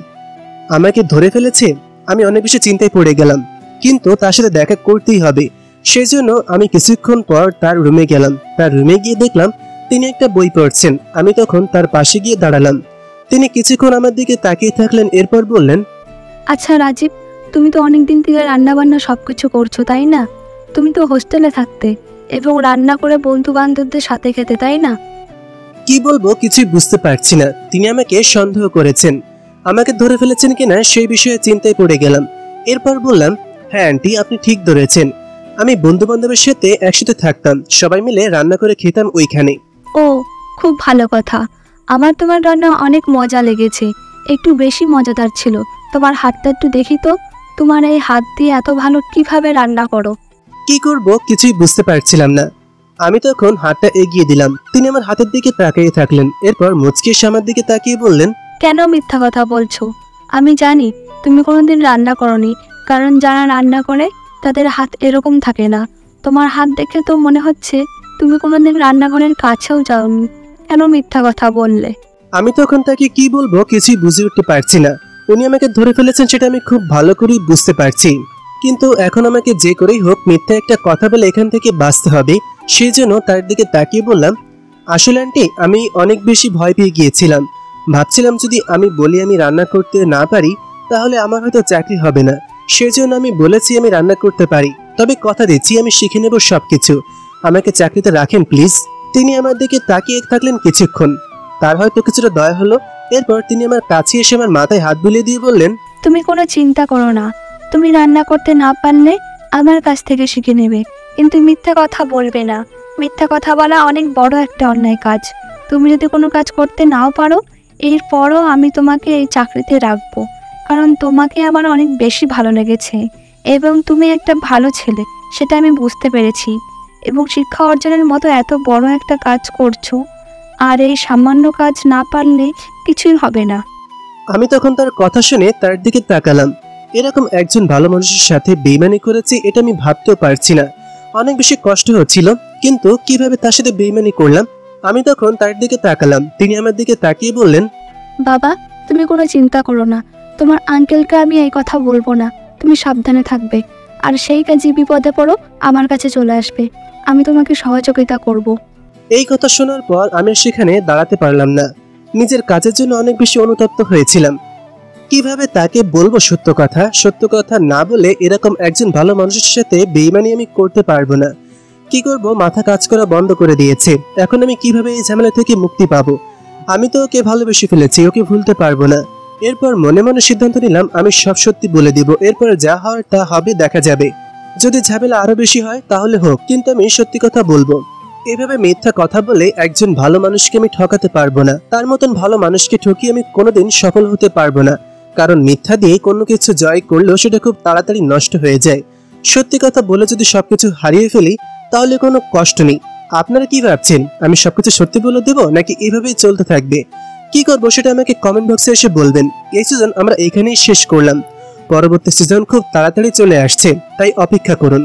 আমাকে ধরে ফেলেছে? আমি অনেক বেশি চিন্তায় পড়ে গেলাম, কিন্তু তার সাথে দেখা করতেই হবে। সেজন্য আমি কিছুক্ষণ পর তার রুমে গেলাম। তার রুমে গিয়ে দেখলাম তিনি একটা বই পড়ছেন। আমি তখন তার পাশে গিয়ে দাঁড়ালাম। তিনি কিছুক্ষণ আমার দিকে তাকিয়ে থাকলেন, এরপর বললেন, আচ্ছা রাজীব, তুমি তো অনেক দিন থেকে রান্না বান্না সবকিছু করছো, তাই না? তুমি তো হোস্টেলে থাকতে এবং রান্না করে বন্ধু বান্ধবদের সাথে খেতে, তাই না? কি বলবো কিছুই বুঝতে পারছি না। তিনি আমাকে সন্দেহ করেছেন, আমাকে ধরে ফেলেছেন কিনা সেই বিষয়ে চিন্তায় পড়ে গেলাম। এরপর বললাম, হ্যাঁ আন্টি, আপনি ঠিক ধরেছেন। আমি বন্ধু বান্ধবের সাথে একসাথে থাকতাম, সবাই মিলে রান্না করে খেতাম ওইখানে। ও, খুব ভালো কথা। আমার তোমার রান্না অনেক মজা লেগেছে, একটু বেশি মজাদার ছিল। তোমার হাতটা একটু দেখি তো, তোমার এই হাত দিয়ে এত ভালো কিভাবে রান্না করো? কি করব কিছুই বুঝতে পারছিলাম না। আমি তখন হাতটা এগিয়ে দিলাম। তিনি আমার হাতের দিকে তাকিয়ে থাকলেন। এরপর মুচকি এসে আমার দিকে তাকিয়ে বললেন, কেন মিথ্যা কথা বলছো? আমি জানি তুমি কোনোদিন রান্না করনি, কারণ যারা রান্না করে তাদের হাত এরকম থাকে না। তোমার হাত দেখে তো মনে হচ্ছে তুমি কোনোদিন রান্নাঘরের কাছেও যাওনি। কেন মিথ্যা কথা বললে? আমি তখন তাকে কি বলবো কিছুই বুঝে উঠতে পারছি না। উনি আমাকে ধরে ফেলেছেন সেটা আমি খুব ভালো করেই বুঝতে পারছি, কিন্তু এখন আমাকে যে করেই হোক মিথ্যা একটা কথা বলে এখান থেকে বাঁচতে হবে। সেই জন্য তার দিকে তাকিয়ে বললাম, আসলে আন্টি, আমি অনেক বেশি ভয় পেয়ে গিয়েছিলাম। ভাবছিলাম যদি আমি বলি আমি রান্না করতে না পারি তাহলে আমার হয়তো চাকরি হবে না। সেজন্য আমি বলেছি আমি রান্না করতে পারি, তবে কথা দিচ্ছি আমি শিখে নেব সবকিছু। আমাকে চাকরিতে রাখেন প্লিজ। তিনি আমার দিকে তাকিয়ে থাকলেন কিছুক্ষণ, তার হয়তো কিছুটা দয়া হলো। এরপর তিনি আমার কাছে এসে আমার মাথায় হাত বুলিয়ে দিয়ে বললেন, তুমি কোনো চিন্তা করো না, তুমি রান্না করতে না পারলে আমার কাছ থেকে শিখে নেবে, কিন্তু মিথ্যা কথা বলবে না। মিথ্যা কথা বলা অনেক বড় একটা অন্যায় কাজ। তুমি যদি কোনো কাজ করতে নাও পারো, এরপরও আমি তোমাকে এই চাকরিতে রাখবো, কারণ তোমাকে আমার অনেক বেশি ভালো লেগেছে এবং তুমি একটা ভালো ছেলে, সেটা আমি বুঝতে পেরেছি। এবং শিক্ষা অর্জনের মতো এত বড় একটা কাজ করছো, আর এই সামান্য কাজ না পারলে কিছুই হবে না। আমি তখন তার কথা শুনে তার দিকে তাকালাম। এরকম একজন ভালো মানুষের সাথে বেইমানি করেছি এটা আমি ভাবতেও পারছি না। অনেক বেশি কষ্ট হচ্ছিল, কিন্তু কিভাবে তার সাথে বেইমানি করলাম। আমি তখন তার দিকে তাকালাম। তিনি আমার দিকে তাকিয়ে বললেন, বাবা, তুমি কোনো চিন্তা করো না, তোমার আঙ্কেলকে আমি এই কথা বলবো না। তুমি সাবধানে থাকবে, আর সেই কাজে বিপদে পড়ো আমার কাছে চলে আসবে, আমি তোমাকে সহযোগিতা করব। এই কথা শোনার পর আমি সেখানে দাঁড়াতে পারলাম না। নিজের কাজের জন্য অনেক বেশি অনুতপ্ত হয়েছিলাম। কিভাবে তাকে বলবো সত্য কথা? সত্য কথা না বলে এরকম একজন ভালো মানুষের সাথে বেইমানি আমি করতে পারবো না। কি করব, মাথা কাজ করা বন্ধ করে দিয়েছে। এখন আমি কিভাবে এই ঝামেলা থেকে মুক্তি পাবো? আমি তো ওকে ভালোবেসে ফেলেছি, ওকে ভুলতে পারবো না। এরপর মনে মনে সিদ্ধান্ত নিলাম আমি সব সত্যি বলে দিব। এরপর যা হওয়ার তা হবে, দেখা যাবে। যদি ঝামেলা আরো বেশি হয় তাহলে হোক, কিন্তু আমি সত্যি কথা বলবো। এভাবে মিথ্যা কথা বলে একজন ভালো মানুষকে আমি ঠকাতে পারবো না। তার মতন ভালো মানুষকে ঠকিয়ে আমি কোনোদিন সফল হতে পারবো না। কারণ মিথ্যা দিয়ে কোনো কিছু জয় করলেও সেটা খুব তাড়াতাড়ি নষ্ট হয়ে যায়। সত্যি কথা বলে যদি সবকিছু হারিয়ে ফেলি তাহলে কোনো কষ্ট নেই। আপনারা কি ভাবছেন, আমি সবকিছু সত্যি বলে দেবো নাকি এভাবেই চলতে থাকবে? কি করবো সেটা আমাকে কমেন্ট বক্সে এসে বলবেন। এই সিজন আমরা এখানেই শেষ করলাম, পরবর্তী সিজন খুব তাড়াতাড়ি চলে আসছে, তাই অপেক্ষা করুন।